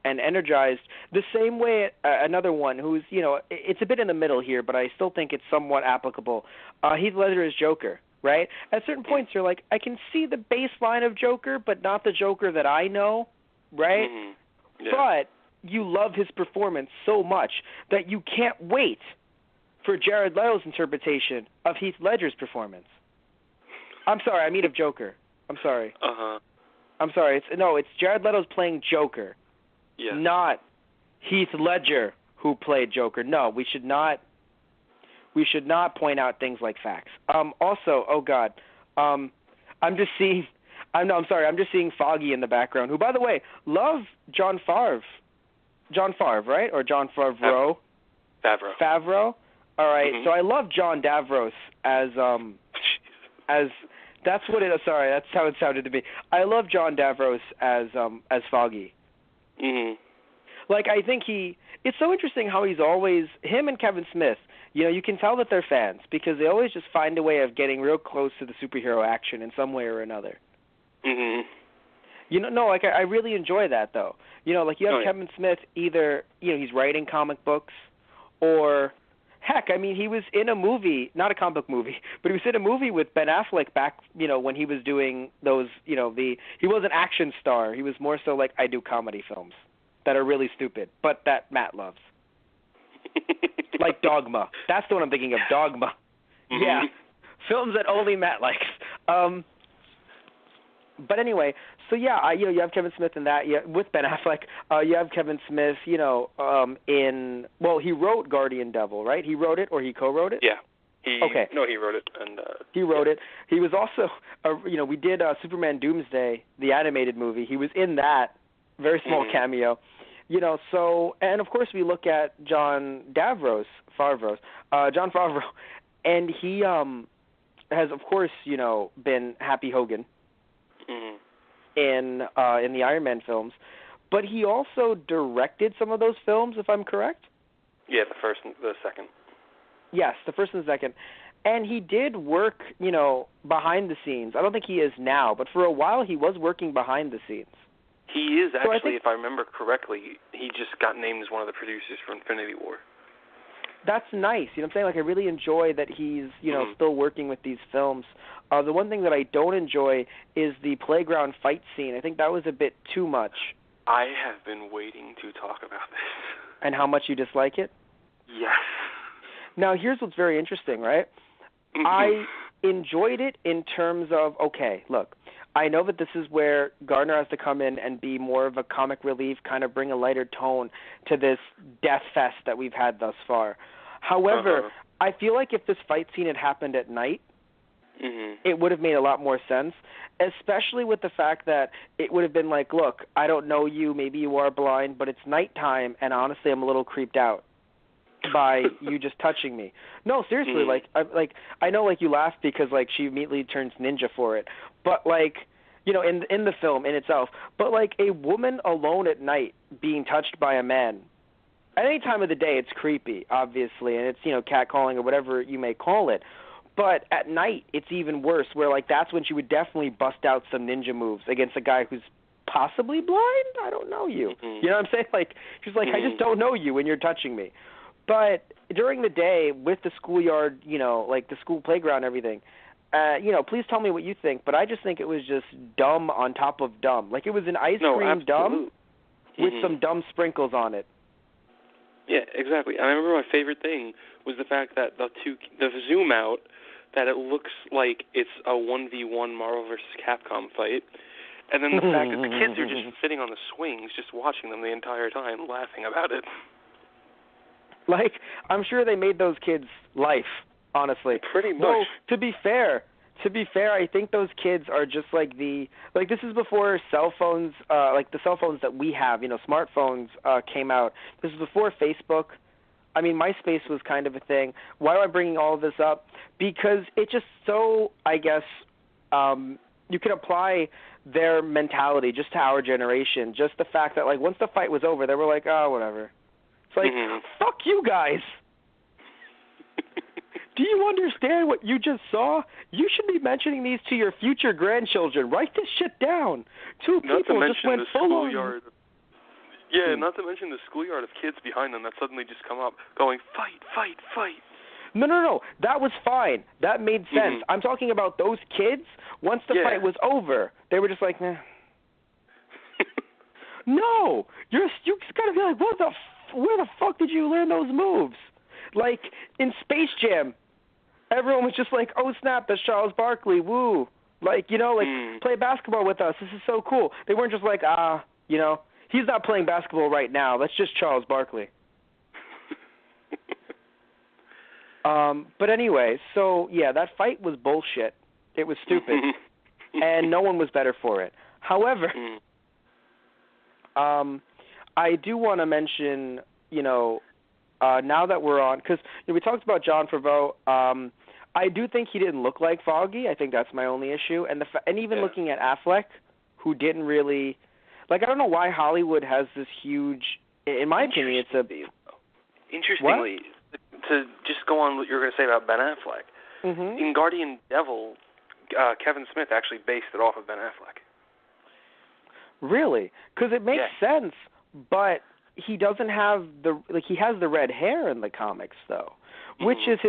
and energized. The same way another one who's, it's a bit in the middle here, but I still think it's somewhat applicable. Heath Ledger is Joker, right? At certain points, you're like, I can see the baseline of Joker, but not the Joker that I know, right? Mm-hmm. Yeah. But you love his performance so much that you can't wait for Jared Leto's interpretation of Heath Ledger's performance. I'm sorry, I mean of Joker. I'm sorry. Uh-huh. I'm sorry. It's Jared Leto's playing Joker, not Heath Ledger who played Joker. No, we should not point out things like facts. Also, oh God, I'm just seeing Foggy in the background, who, by the way, love Jon Favreau, right? Or Jon Favreau? Favreau. All right. Mm-hmm. So I love John Davros as that's what it is. Sorry, that's how it sounded to me. I love John Davros as Foggy. Mhm. Like, I think it's so interesting how he's always, him and Kevin Smith, you can tell that they're fans because they always just find a way of getting real close to the superhero action in some way or another. Mhm. I really enjoy that though. Like you have Kevin Smith either, he's writing comic books or heck, I mean, he was in a movie, not a comic book movie, but he was in a movie with Ben Affleck back, when he was doing those, he was an action star. He was more so like, I do comedy films that are really stupid, but that Matt loves. Like Dogma. That's the one I'm thinking of, Dogma. Mm-hmm. Yeah. Films that only Matt likes. But anyway, so yeah, you have Kevin Smith in that. Yeah, with Ben Affleck, you have Kevin Smith. He wrote Guardian Devil, right? He wrote it, or he co-wrote it. Yeah. He wrote it, and he wrote it. He was also, we did Superman Doomsday, the animated movie. He was in that, very small cameo. So, and of course we look at Jon Favreau, and he has of course been Happy Hogan. In the Iron Man films, but he also directed some of those films, if I'm correct. Yeah, the first and the second. Yes, the first and the second. And he did work, behind the scenes. I don't think he is now, but for a while he was working behind the scenes. He is actually, if I remember correctly, he just got named as one of the producers for Infinity War. That's nice. You know what I'm saying? Like, I really enjoy that he's, still working with these films. The one thing that I don't enjoy is the playground fight scene. I think that was a bit too much. I have been waiting to talk about this. And how much you dislike it? Yes. Now, here's what's very interesting, right? Mm-hmm. I enjoyed it in terms of, okay, look, I know that this is where Gardner has to come in and be more of a comic relief, kind of bring a lighter tone to this death fest that we've had thus far. However, I feel like if this fight scene had happened at night, it would have made a lot more sense, especially with the fact that it would have been like, look, I don't know you, maybe you are blind, but it's nighttime, and honestly I'm a little creeped out by you just touching me. No, seriously, I know you laugh because she immediately turns ninja for it, but in the film in itself, but a woman alone at night being touched by a man, at any time of the day it's creepy, obviously, and it's catcalling or whatever you may call it. But at night, it's even worse, where, that's when she would definitely bust out some ninja moves against a guy who's possibly blind? I don't know you. You know what I'm saying? She's like, I just don't know you when you're touching me. But during the day, with the schoolyard, like the school playground and everything, please tell me what you think, but I just think it was just dumb on top of dumb. Like, it was an ice cream dumb with some dumb sprinkles on it. Yeah, exactly. I remember my favorite thing was the fact that the zoom out, that it looks like it's a 1v1 Marvel vs. Capcom fight, and then the fact that the kids are just sitting on the swings, just watching them the entire time, laughing about it. Like, I'm sure they made those kids life, honestly. Pretty much. Though, to be fair, I think those kids are just like this is before cell phones, like the cell phones that we have, smartphones came out. This is before Facebook. I mean, MySpace was kind of a thing. Why am I bringing all of this up? Because it's just so, I guess, you can apply their mentality just to our generation. Just the fact that, like, once the fight was over, they were like, oh, whatever. It's like, fuck you guys. Do you understand what you just saw? You should be mentioning these to your future grandchildren. Write this shit down. Two people just went full on. Yeah, not to mention the schoolyard of kids behind them that suddenly just come up going, fight, fight, fight. No. That was fine. That made sense. I'm talking about those kids. Once the fight was over, they were just like, nah. No, you just gotta be like, where the fuck did you learn those moves? Like in Space Jam, everyone was just like, oh snap, that's Charles Barkley, woo. Like, play basketball with us. This is so cool. They weren't just like, he's not playing basketball right now. That's just Charles Barkley. But anyway, so yeah, that fight was bullshit. It was stupid, and no one was better for it. However, I do want to mention, now that we're on, because we talked about Jon Favreau. I do think he didn't look like Foggy. I think that's my only issue, and even looking at Affleck, who didn't really, like, I don't know why Hollywood has this huge. In my opinion, it's a. Interestingly, to just go on what you were going to say about Ben Affleck, in Guardian Devil, Kevin Smith actually based it off of Ben Affleck. Really? Because it makes sense, but he doesn't have he has the red hair in the comics though, which is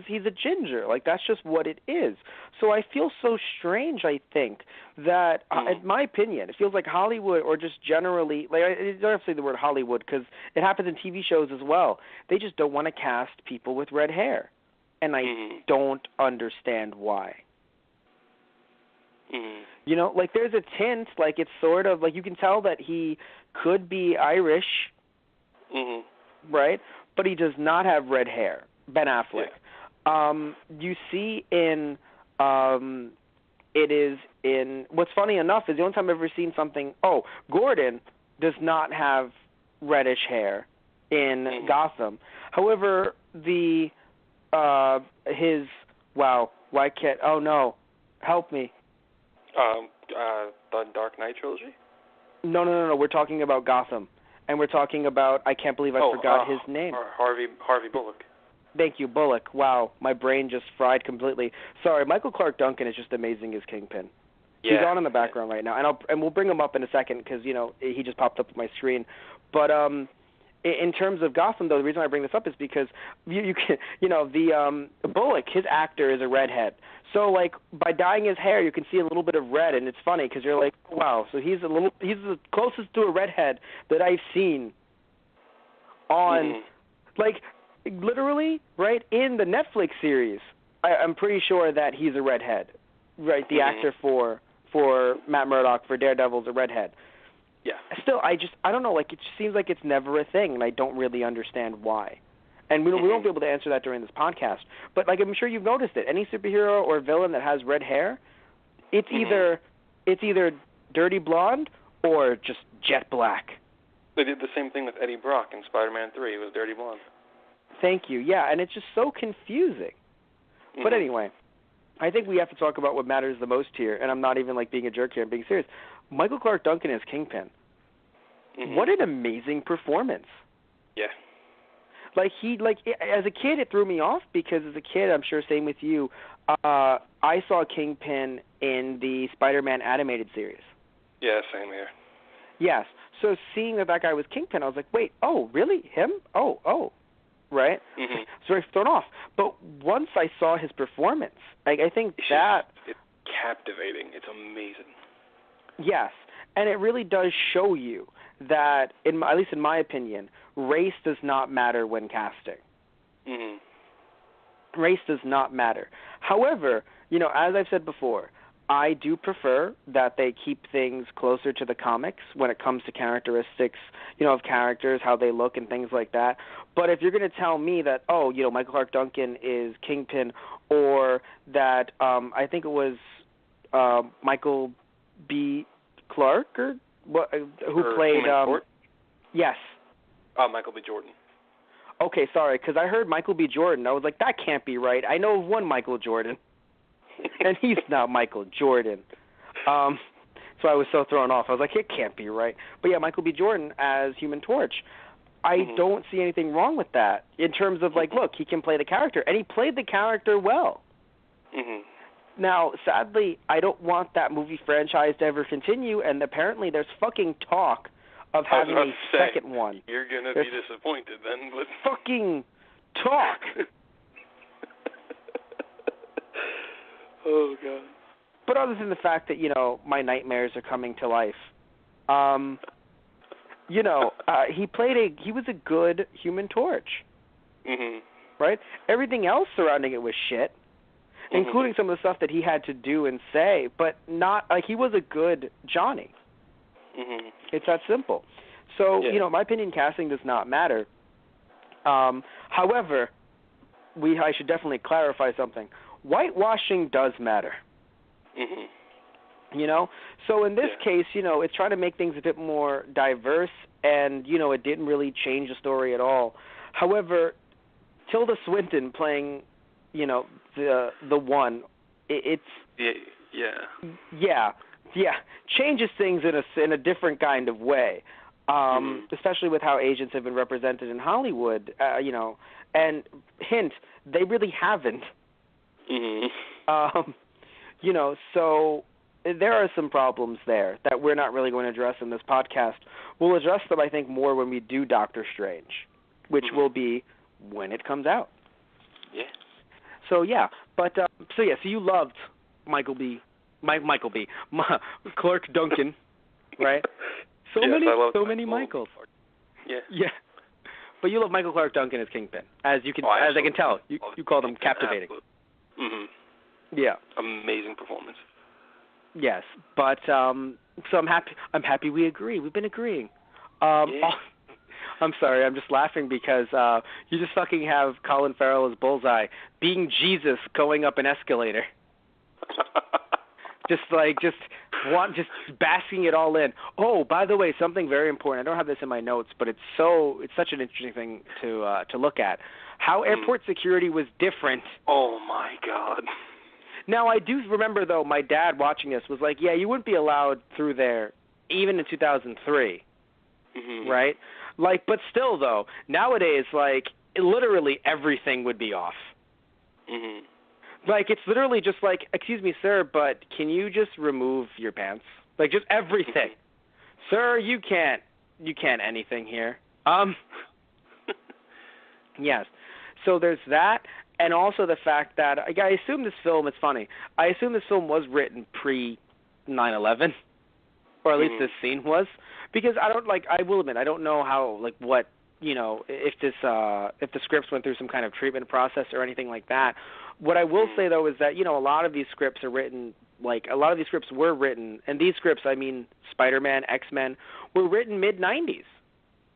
he's a ginger. Like, that's just what it is. So I feel so strange. I think that, in my opinion, it feels like Hollywood, or just generally, like, I don't have to say the word Hollywood because it happens in TV shows as well. They just don't want to cast people with red hair, and I don't understand why. Like, there's a tint, like, it's sort of, like, you can tell that he could be Irish, right? But he does not have red hair, Ben Affleck. Yeah. You see in, what's funny enough is the only time I've ever seen something, Gordon does not have reddish hair in Gotham. However, help me. The Dark Knight trilogy? No. We're talking about Gotham, and we're talking about. I can't believe I forgot his name. Harvey Bullock. Thank you, Bullock. Wow, my brain just fried completely. Sorry, Michael Clark Duncan is just amazing as Kingpin. Yeah. He's on in the background right now, and we'll bring him up in a second because he just popped up on my screen. But in terms of Gotham, though, the reason I bring this up is because you can, the Bullock, his actor is a redhead. So, like, by dyeing his hair, you can see a little bit of red, and it's funny because you're like, wow. So he's the closest to a redhead that I've seen on, like, literally, right, in the Netflix series. I'm pretty sure that he's a redhead, right? The actor for Matt Murdock for Daredevil is a redhead. Yeah. Still, I don't know, like, it just seems like it's never a thing, and I don't really understand why. And we won't be able to answer that during this podcast. But, like, I'm sure you've noticed it. Any superhero or villain that has red hair, it's either dirty blonde or just jet black. They did the same thing with Eddie Brock in Spider-Man 3. It was dirty blonde. Thank you. Yeah, and it's just so confusing. But anyway, I think we have to talk about what matters the most here, and I'm not even, like, being a jerk here. I'm being serious. Michael Clark Duncan as Kingpin. What an amazing performance. Yeah. Like, as a kid, it threw me off because as a kid, I'm sure same with you, I saw Kingpin in the Spider-Man animated series. Yeah, same here. Yes. So seeing that guy was Kingpin, I was like, wait, oh, really? Him? Oh. right? Mm-hmm. So very thrown off. But once I saw his performance, I think that... It's captivating. It's amazing. Yes, and it really does show you that, at least in my opinion, race does not matter when casting. Mm-hmm. Race does not matter. However, as I've said before, I do prefer that they keep things closer to the comics when it comes to characteristics, of characters, how they look and things like that. But if you're going to tell me that, Michael Clark Duncan is Kingpin, or that I think it was Michael B. Clark who played yes. Michael B. Jordan. Okay, sorry, because I heard Michael B. Jordan. I was like, that can't be right. I know of one Michael Jordan, and he's not Michael Jordan. So I was so thrown off. I was like, it can't be right. But yeah, Michael B. Jordan as Human Torch. I don't see anything wrong with that in terms of, look, he can play the character, and he played the character well. Mm-hmm. Now, sadly, I don't want that movie franchise to ever continue, and apparently there's fucking talk of having a second one. You're going to be disappointed then. But... Fucking talk. Oh, God. But other than the fact that, my nightmares are coming to life, he was a good Human Torch. Mm-hmm. Right? Everything else surrounding it was shit, including some of the stuff that he had to do and say, but not, he was a good Johnny. Mm-hmm. It's that simple. So, in my opinion, casting does not matter. However, I should definitely clarify something. Whitewashing does matter. Mm-hmm. So in this case, it's trying to make things a bit more diverse, and, it didn't really change the story at all. However, Tilda Swinton playing, the one, it's... Yeah, changes things in a different kind of way, especially with how Asians have been represented in Hollywood, and hint, they really haven't. Mm-hmm. So there are some problems there that we're not really going to address in this podcast. We'll address them, I think, more when we do Doctor Strange, which will be when it comes out. Yeah. So you loved Clark Duncan, right? So many Michaels. Yeah. Yeah. But you love Michael Clark Duncan as Kingpin, as I can tell. You called him captivating. Mhm. Yeah. Amazing performance. Yes, but so I'm happy. I'm happy we agree. We've been agreeing. I'm sorry. I'm just laughing because you just fucking have Colin Farrell as Bullseye being Jesus going up an escalator. just basking it all in. Oh, by the way, something very important. I don't have this in my notes, but it's such an interesting thing to look at. How airport security was different. Oh my God. Now, I do remember, though, my dad watching this was like, yeah, you wouldn't be allowed through there even in 2003, right? But still, though, nowadays, literally everything would be off. Mm-hmm. It's literally just excuse me, sir, but can you just remove your pants? Just everything. Sir, you can't anything here. Yes. So there's that. And also the fact that I assume this film, it's funny, I assume this film was written pre-9/11, or at least this scene was, because I will admit, I don't know how, what, if the scripts went through some kind of treatment process or anything like that. What I will say, though, is that, a lot of these scripts are written, were written, and these scripts, I mean Spider-Man, X-Men, were written mid-90s.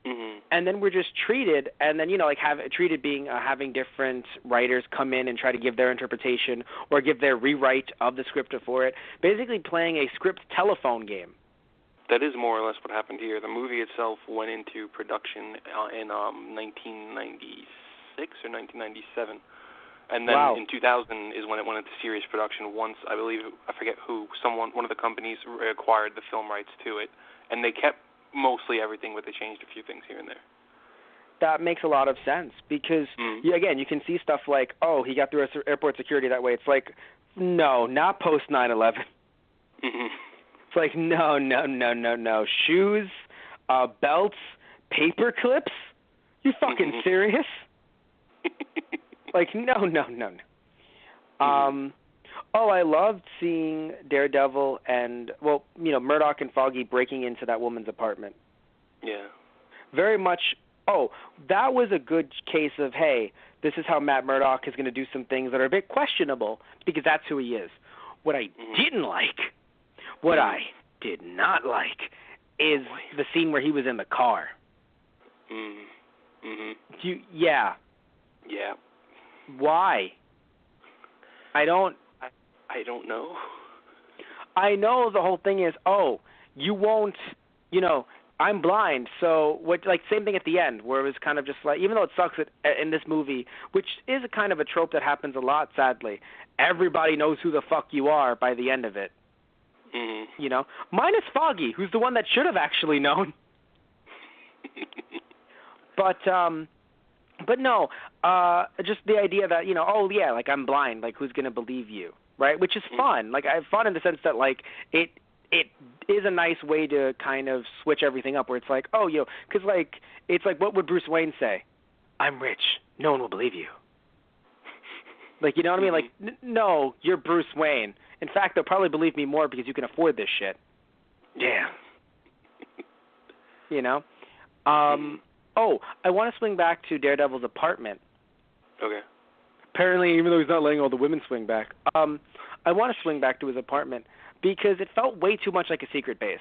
Mm-hmm. And then we're just treated, and then, treated being having different writers come in and try to give their interpretation or give their rewrite of the script for it, basically playing a script telephone game. That is more or less what happened here. The movie itself went into production in 1996 or 1997. And then in 2000 is when it went into serious production once, I forget who, one of the companies acquired the film rights to it. And they kept mostly everything, but they changed a few things here and there. That makes a lot of sense because, again, you can see stuff like, oh, he got through airport security that way. It's like, no, not post 9/11. Mm-hmm. It's no. Shoes, belts, paper clips? You fucking serious? Like, no. I loved seeing Daredevil and, Murdoch and Foggy breaking into that woman's apartment. Yeah. Very much, that was a good case of, hey, this is how Matt Murdock is going to do some things that are a bit questionable, because that's who he is. What I didn't like, what I did not like, is the scene where he was in the car. Yeah. Why? I don't know. I know the whole thing is, you won't, I'm blind, so same thing at the end, where it was kind of just like, even though it sucks in this movie, which is a kind of a trope that happens a lot, sadly, everybody knows who the fuck you are by the end of it. Minus Foggy, who's the one that should have actually known. But no, just the idea that, I'm blind, who's going to believe you, right? Which is fun. I have fun in the sense that, it is a nice way to kind of switch everything up, where it's like, because, it's like, what would Bruce Wayne say? I'm rich. No one will believe you. You know what I mean? No, you're Bruce Wayne. In fact, they'll probably believe me more because you can afford this shit. Damn. I want to swing back to Daredevil's apartment. Okay. Apparently, even though he's not letting all the women swing back, I want to swing back to his apartment because it felt way too much like a secret base.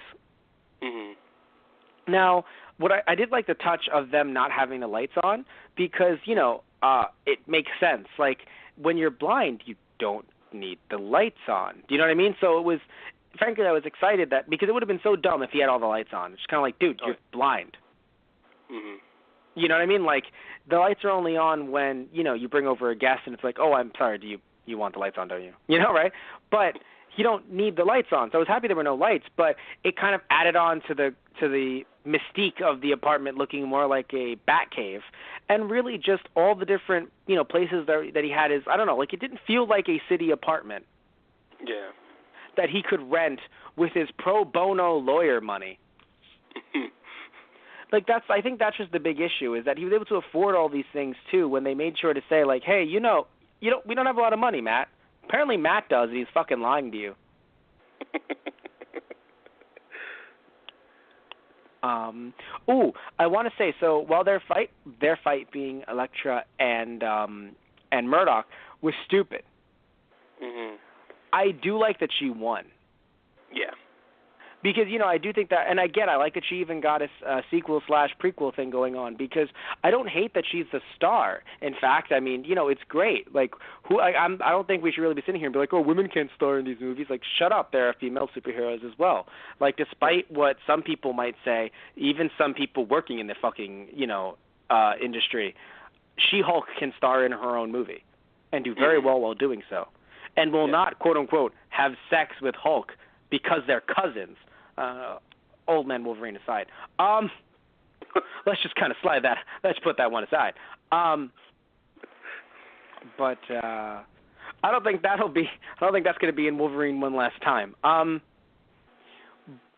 Now, what I did like the touch of them not having the lights on because, it makes sense. When you're blind, you don't need the lights on. Do you know what I mean? So it was, frankly, I was excited that, because it would have been so dumb if he had all the lights on. It's kind of like, dude, you're blind. You know what I mean? The lights are only on when, you bring over a guest and it's like, I'm sorry, do you want the lights on, don't you? Right? But you don't need the lights on. So I was happy there were no lights, but it kind of added on to the mystique of the apartment looking more like a bat cave, and really just all the different, places that he had I don't know, it didn't feel like a city apartment. Yeah. That he could rent with his pro bono lawyer money. I think that's just the big issue, is that he was able to afford all these things too, when they made sure to say hey, we don't have a lot of money, Matt. Apparently Matt does, and he's fucking lying to you. I want to say, so while their fight being Elektra and Murdoch was stupid. I do like that she won. Yeah. Because, I do think that, and I like that she even got a sequel/prequel thing going on, because I don't hate that she's the star. In fact, it's great. I don't think we should really be sitting here and be like, women can't star in these movies. Shut up, there are female superheroes as well. Despite what some people might say, even some people working in the fucking, industry, She-Hulk can star in her own movie and do very well while doing so. And will not, quote unquote, have sex with Hulk because they're cousins. Old man Wolverine aside. Let's just kind of slide that. Let's put that one aside. But I don't think that's going to be in Wolverine one last time.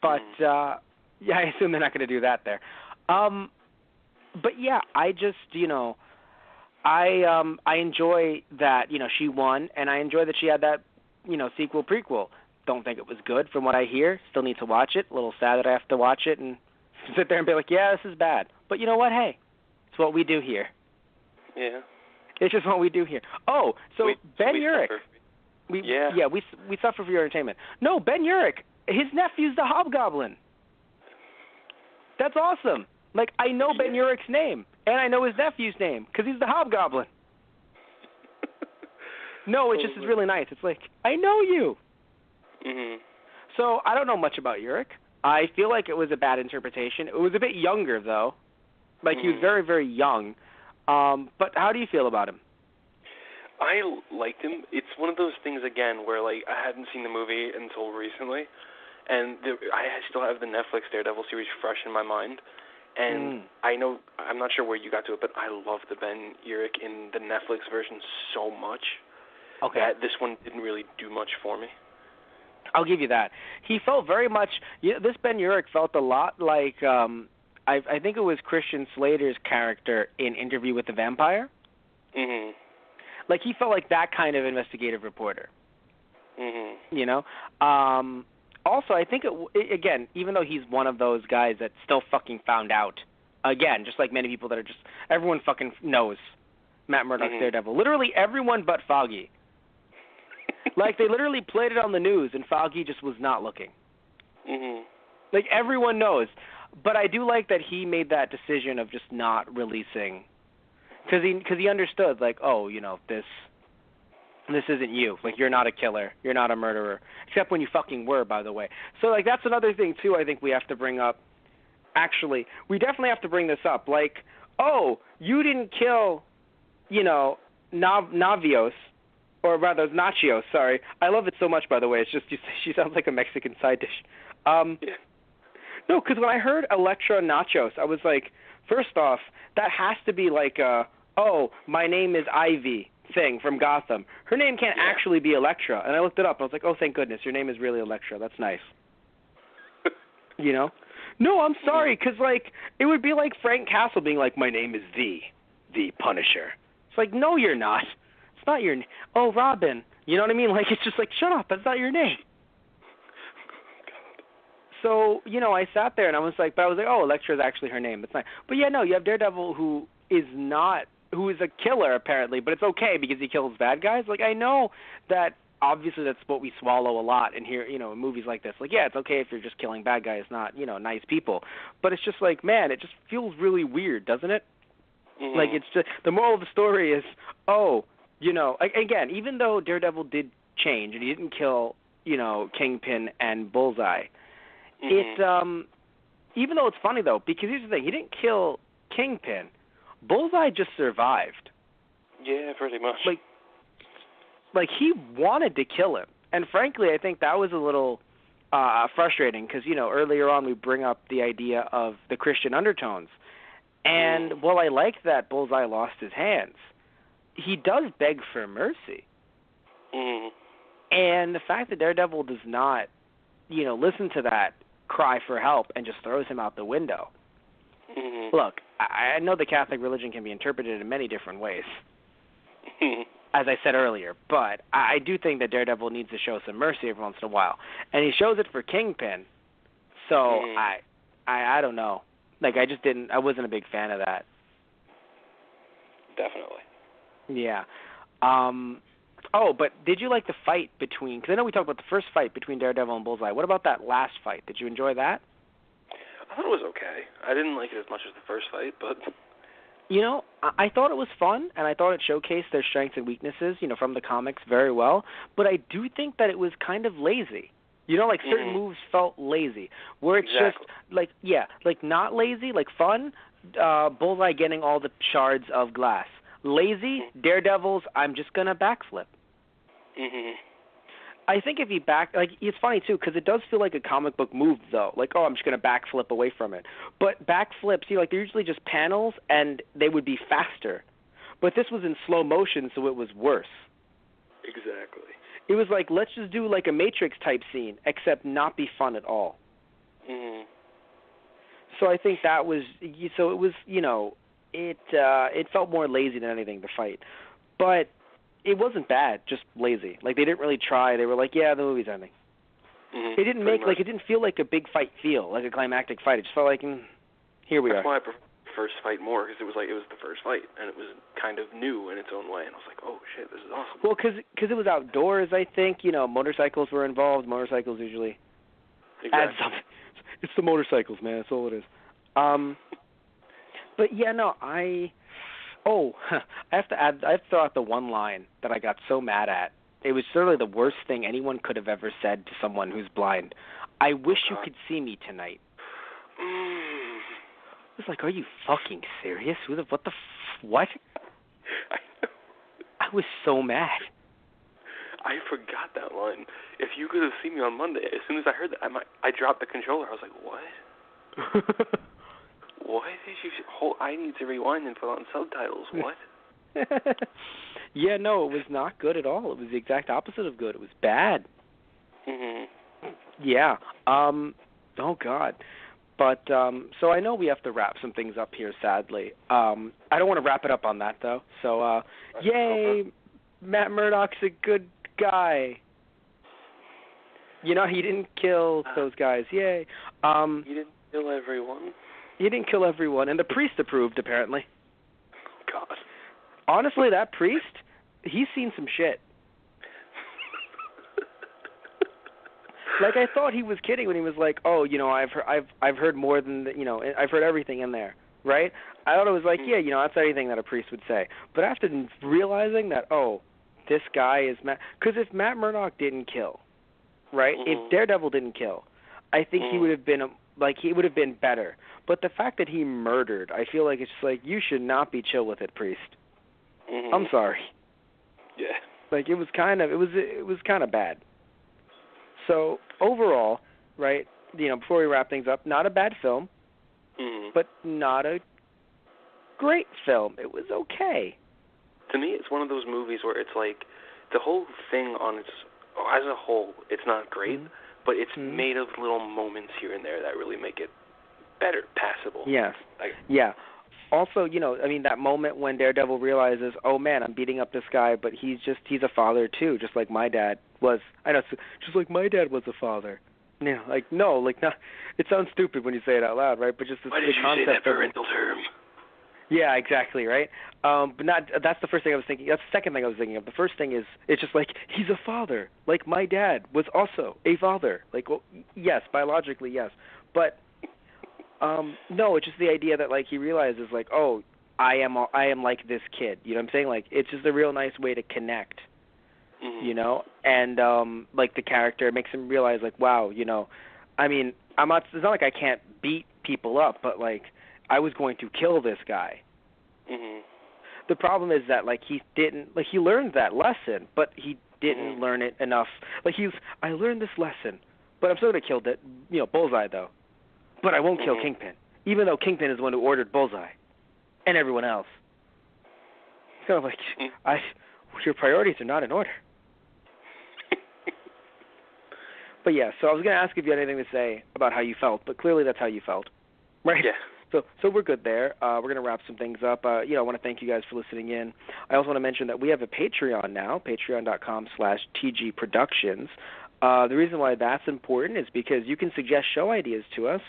But I assume they're not going to do that there. But yeah, I just, I enjoy that, she won, and I enjoy that she had that, sequel prequel. Don't think it was good from what I hear. Still need to watch it. A little sad that I have to watch it and sit there and be like, yeah, this is bad. But you know what? Hey, it's what we do here. Yeah. It's just what we do here. Oh, so Ben Urich. Suffer. We suffer for your entertainment. No, Ben Urich, his nephew's the Hobgoblin. That's awesome. I know Ben Urich's name, and I know his nephew's name, because he's the Hobgoblin. No, it just is really nice. It's I know you. So I don't know much about Urich. I feel like it was a bad interpretation. It was a bit younger, though. He was very, very young. But how do you feel about him? I liked him. It's one of those things, again, where, I hadn't seen the movie until recently, and I still have the Netflix Daredevil series fresh in my mind. And I'm not sure where you got to it, but I love the Ben Urich in the Netflix version so much. Okay. That this one didn't really do much for me. I'll give you that. He felt very much, this Ben Urich felt a lot like, I think it was Christian Slater's character in Interview with the Vampire. Mhm. Like, he felt like that kind of investigative reporter. Mhm. You know? Also, I think, again, even though he's one of those guys that still fucking found out, again, just like many people that are just, everyone fucking knows Matt Murdock's Daredevil. Literally everyone but Foggy. Like, they literally played it on the news, and Foggy just was not looking. Mhm. Like, everyone knows. But I do like that he made that decision of just not releasing, because he understood, like, oh, you know, this isn't you. Like, you're not a killer. You're not a murderer. Except when you fucking were, by the way. So, like, that's another thing, too, I think we have to bring up. Actually, we definitely have to bring this up. Like, oh, you didn't kill, you know, Navios. Or rather, Nachios, sorry. I love it so much, by the way. It's just, she sounds like a Mexican side dish. Yeah. No, because when I heard Elektra Nachos, I was like, first off, that has to be like oh, my name is Ivy thing from Gotham. Her name can't actually be Elektra. And I looked it up. I was like, oh, thank goodness, your name is really Elektra. That's nice. You know? No, I'm sorry, because, like, it would be like Frank Castle being like, my name is the Punisher. It's like, no, you're not. It's not your name. Oh, Robin. You know what I mean? Like, it's just like, shut up. That's not your name. So, you know, I sat there and I was like, oh, Elektra is actually her name. That's nice. But yeah, no, you have Daredevil who is a killer apparently, but it's okay because he kills bad guys. Like, I know that obviously that's what we swallow a lot in here, you know, in movies like this. Like, yeah, it's okay if you're just killing bad guys, not, you know, nice people. But it's just like, man, it just feels really weird, doesn't it? Mhm. Like, it's just, the moral of the story is, oh, you know, again, even though Daredevil did change and he didn't kill, you know, Kingpin and Bullseye, it, even though it's funny though, because here's the thing, he didn't kill Kingpin. Bullseye just survived. Yeah, pretty much. Like he wanted to kill him. And frankly, I think that was a little frustrating because, you know, earlier on we bring up the idea of the Christian undertones. And while I like that Bullseye lost his hands, he does beg for mercy. And the fact that Daredevil does not, you know, listen to that cry for help and just throws him out the window. Look, I know the Catholic religion can be interpreted in many different ways, as I said earlier, but I do think that Daredevil needs to show some mercy every once in a while. And he shows it for Kingpin, so I don't know. Like, I wasn't a big fan of that. Definitely. Yeah. Oh, but did you like the fight between, because I know we talked about the first fight between Daredevil and Bullseye. What about that last fight? Did you enjoy that? I thought it was okay. I didn't like it as much as the first fight, but... You know, I thought it was fun, and I thought it showcased their strengths and weaknesses, you know, from the comics very well, but I do think that it was kind of lazy. You know, like certain moves felt lazy, where it's just, like, yeah, like not lazy, like fun, Bullseye getting all the shards of glass. Lazy, Daredevil's, I'm just going to backflip. I think if he it's funny, too, because it does feel like a comic book move, though. Like, oh, I'm just going to backflip away from it. But backflips, you know, like, they're usually just panels, and they would be faster. But this was in slow motion, so it was worse. Exactly. It was like, let's just do, like, a Matrix-type scene, except not be fun at all. So I think that was, so it was, you know, it felt more lazy than anything, the fight. But it wasn't bad, just lazy. Like, they didn't really try. They were like, yeah, the movie's ending. It didn't it didn't feel like a big fight like a climactic fight. It just felt like, here we are. That's why I prefer the first fight more, because it was the first fight, and it was kind of new in its own way, and I was like, oh, shit, this is awesome. Well, because it was outdoors, I think. You know, motorcycles were involved. Motorcycles usually add something. It's the motorcycles, man. That's all it is. But, yeah, no, I have to throw out the one line that I got so mad at. It was certainly the worst thing anyone could have ever said to someone who's blind. I wish you could see me tonight. I was like, are you fucking serious? What? I was so mad. I forgot that line. If you could have seen me on Monday, as soon as I heard that, I dropped the controller. I was like, what? What did you hold? I need to rewind and put on subtitles. What? Yeah, no, it was not good at all. It was the exact opposite of good. It was bad. Yeah. Oh, God. But so I know we have to wrap some things up here, sadly. I don't want to wrap it up on that, though. So, yay, Matt Murdock's a good guy. You know, he didn't kill those guys. Yay. He didn't kill everyone. He didn't kill everyone, and the priest approved, apparently. Oh, God. Honestly, that priest, he's seen some shit. Like, I thought he was kidding when he was like, "Oh, you know, I've heard more than I've heard everything in there." Right? I thought it was like, yeah, that's anything that a priest would say. But after realizing that, oh, this guy is Matt, because if Matt Murdock didn't kill, right? If Daredevil didn't kill, I think he would have been better. But the fact that he murdered, I feel like it's just like, you should not be chill with it, priest. I'm sorry. Yeah. Like, it was kind of bad. So, overall, right, before we wrap things up, not a bad film, but not a great film. It was okay. To me, it's one of those movies where it's like, the whole thing as a whole, it's not great, but it's made of little moments here and there that really make it better, passable. Yes. Yeah. Also, that moment when Daredevil realizes, oh, man, I'm beating up this guy, but he's a father, too, just like my dad was. I know, just like my dad was a father. No, it sounds stupid when you say it out loud, right? But just the concept. Why did you say that parental term? Yeah, exactly, right? But that's the first thing I was thinking. That's the second thing I was thinking of. The first thing is, it's just like, he's a father. Like, my dad was also a father. Like, well, yes, biologically, yes. But no, it's just the idea that, like, he realizes, like, oh, I am like this kid. You know what I'm saying? Like, it's just a real nice way to connect, and, like, the character makes him realize, like, wow, I mean, it's not like I can't beat people up, but, like, I was going to kill this guy. The problem is that, like, he learned that lesson, but he didn't learn it enough. Like, I learned this lesson, but I'm still going to kill Bullseye, though. But I won't kill Kingpin, even though Kingpin is the one who ordered Bullseye and everyone else. So, like, your priorities are not in order. But, yeah, so I was going to ask if you had anything to say about how you felt, but clearly that's how you felt, right? Yeah. So we're good there. We're going to wrap some things up. I want to thank you guys for listening in. I also want to mention that we have a Patreon now, patreon.com/TG Productions. The reason why that's important is because you can suggest show ideas to us,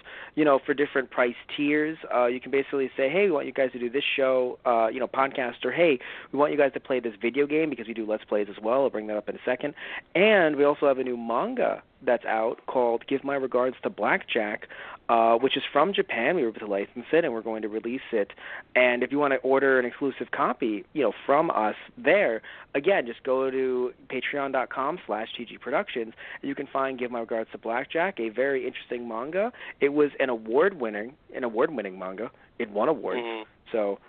for different price tiers. You can basically say, hey, we want you guys to do this show, podcast, or hey, we want you guys to play this video game because we do Let's Plays as well. I'll bring that up in a second. And we also have a new manga that's out called Give My Regards to Blackjack, which is from Japan. We were able to license it, and we're going to release it. And if you want to order an exclusive copy, from us there, again, just go to patreon.com/TG Productions, and you can find Give My Regards to Blackjack, a very interesting manga. It was an award-winning manga. It won awards, so,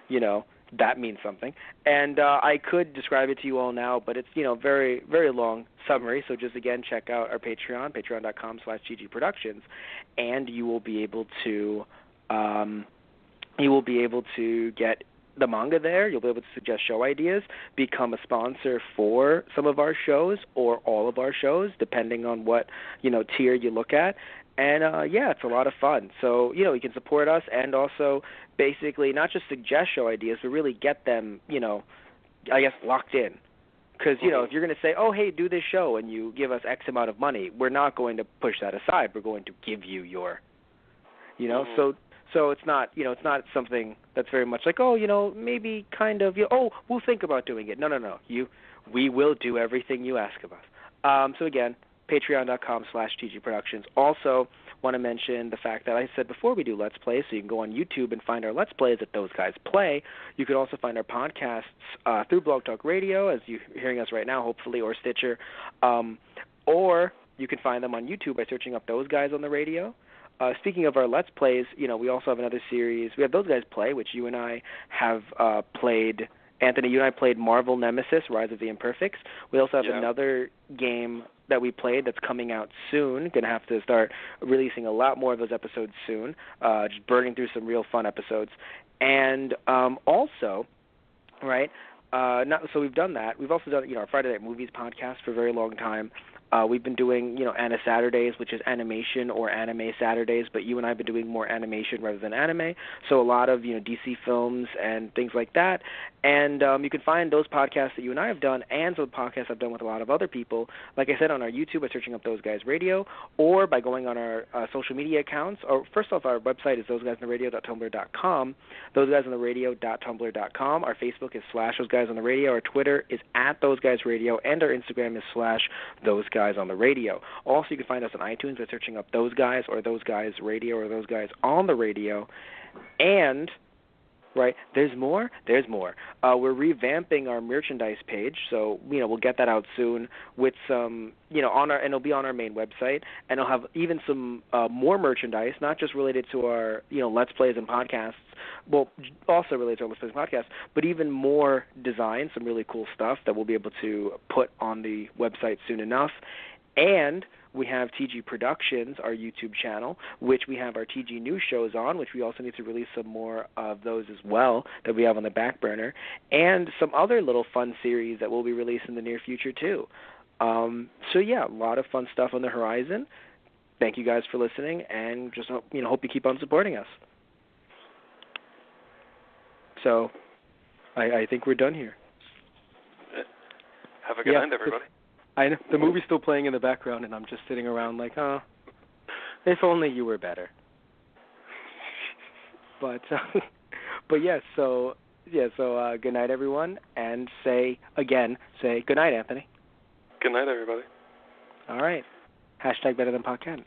that means something. And I could describe it to you all now, but it's, very, very long summary. So just, again, check out our Patreon, patreon.com/TG Productions, and you will be able to get the manga there. You'll be able to suggest show ideas, become a sponsor for some of our shows or all of our shows, depending on what, tier you look at. And, it's a lot of fun. So, you can support us and also basically not just suggest show ideas, but really get them, locked in. Because, if you're going to say, oh, hey, do this show, and you give us X amount of money, we're not going to push that aside. We're going to give you your, So it's not, it's not something that's very much like, oh, maybe kind of, we'll think about doing it. No. We will do everything you ask of us. So again, patreon.com/TG Productions. Also, want to mention the fact that I said before we do Let's Plays, so you can go on YouTube and find our Let's Plays that those guys play. You can also find our podcasts through Blog Talk Radio, as you're hearing us right now, hopefully, or Stitcher. Or you can find them on YouTube by searching up those guys on the radio. Speaking of our Let's Plays, we also have another series. We have Those Guys Play, which you and I have played. Anthony, you and I played Marvel Nemesis, Rise of the Imperfects. We also have another game that we played that's coming out soon. Going to have to start releasing a lot more of those episodes soon, just burning through some real fun episodes. And also, right, so we've done that. We've also done, our Friday Night Movies podcast for a very long time. We've been doing, Anna Saturdays, which is animation or anime Saturdays, but you and I have been doing more animation rather than anime. So a lot of, DC films and things like that. And you can find those podcasts that you and I have done and some podcasts I've done with a lot of other people, like I said, on our YouTube by searching up Those Guys Radio, or by going on our social media accounts. Or first off, our website is thoseguysontherradio.tumblr.com, thoseguysontherradio.tumblr.com. Our Facebook is /thoseguysontherradio. Our Twitter is @thoseguysradio, and our Instagram is /thoseguysontheradio. Also, you can find us on iTunes by searching up Those Guys or Those Guys Radio or Those Guys on the Radio. And right, there's more. We're revamping our merchandise page, so we'll get that out soon with some, and it'll be on our main website, and it'll have even some more merchandise, not just related to our, Let's Plays and podcasts. Well, also related to our Let's Plays and podcasts, but even more designs, some really cool stuff that we'll be able to put on the website soon enough. And we have TG Productions, our YouTube channel, which we have our TG News shows on, which we also need to release some more of those as well that we have on the back burner, and some other little fun series that we'll be releasing in the near future too. So yeah, a lot of fun stuff on the horizon. Thank you guys for listening, and just hope you keep on supporting us. So I think we're done here. Have a good night, everybody. I know the movie's still playing in the background, and I'm just sitting around like, if only you were better. But yes, so good night, everyone, and say good night, Anthony. Good night, everybody. All right. #BetterThanPodcast.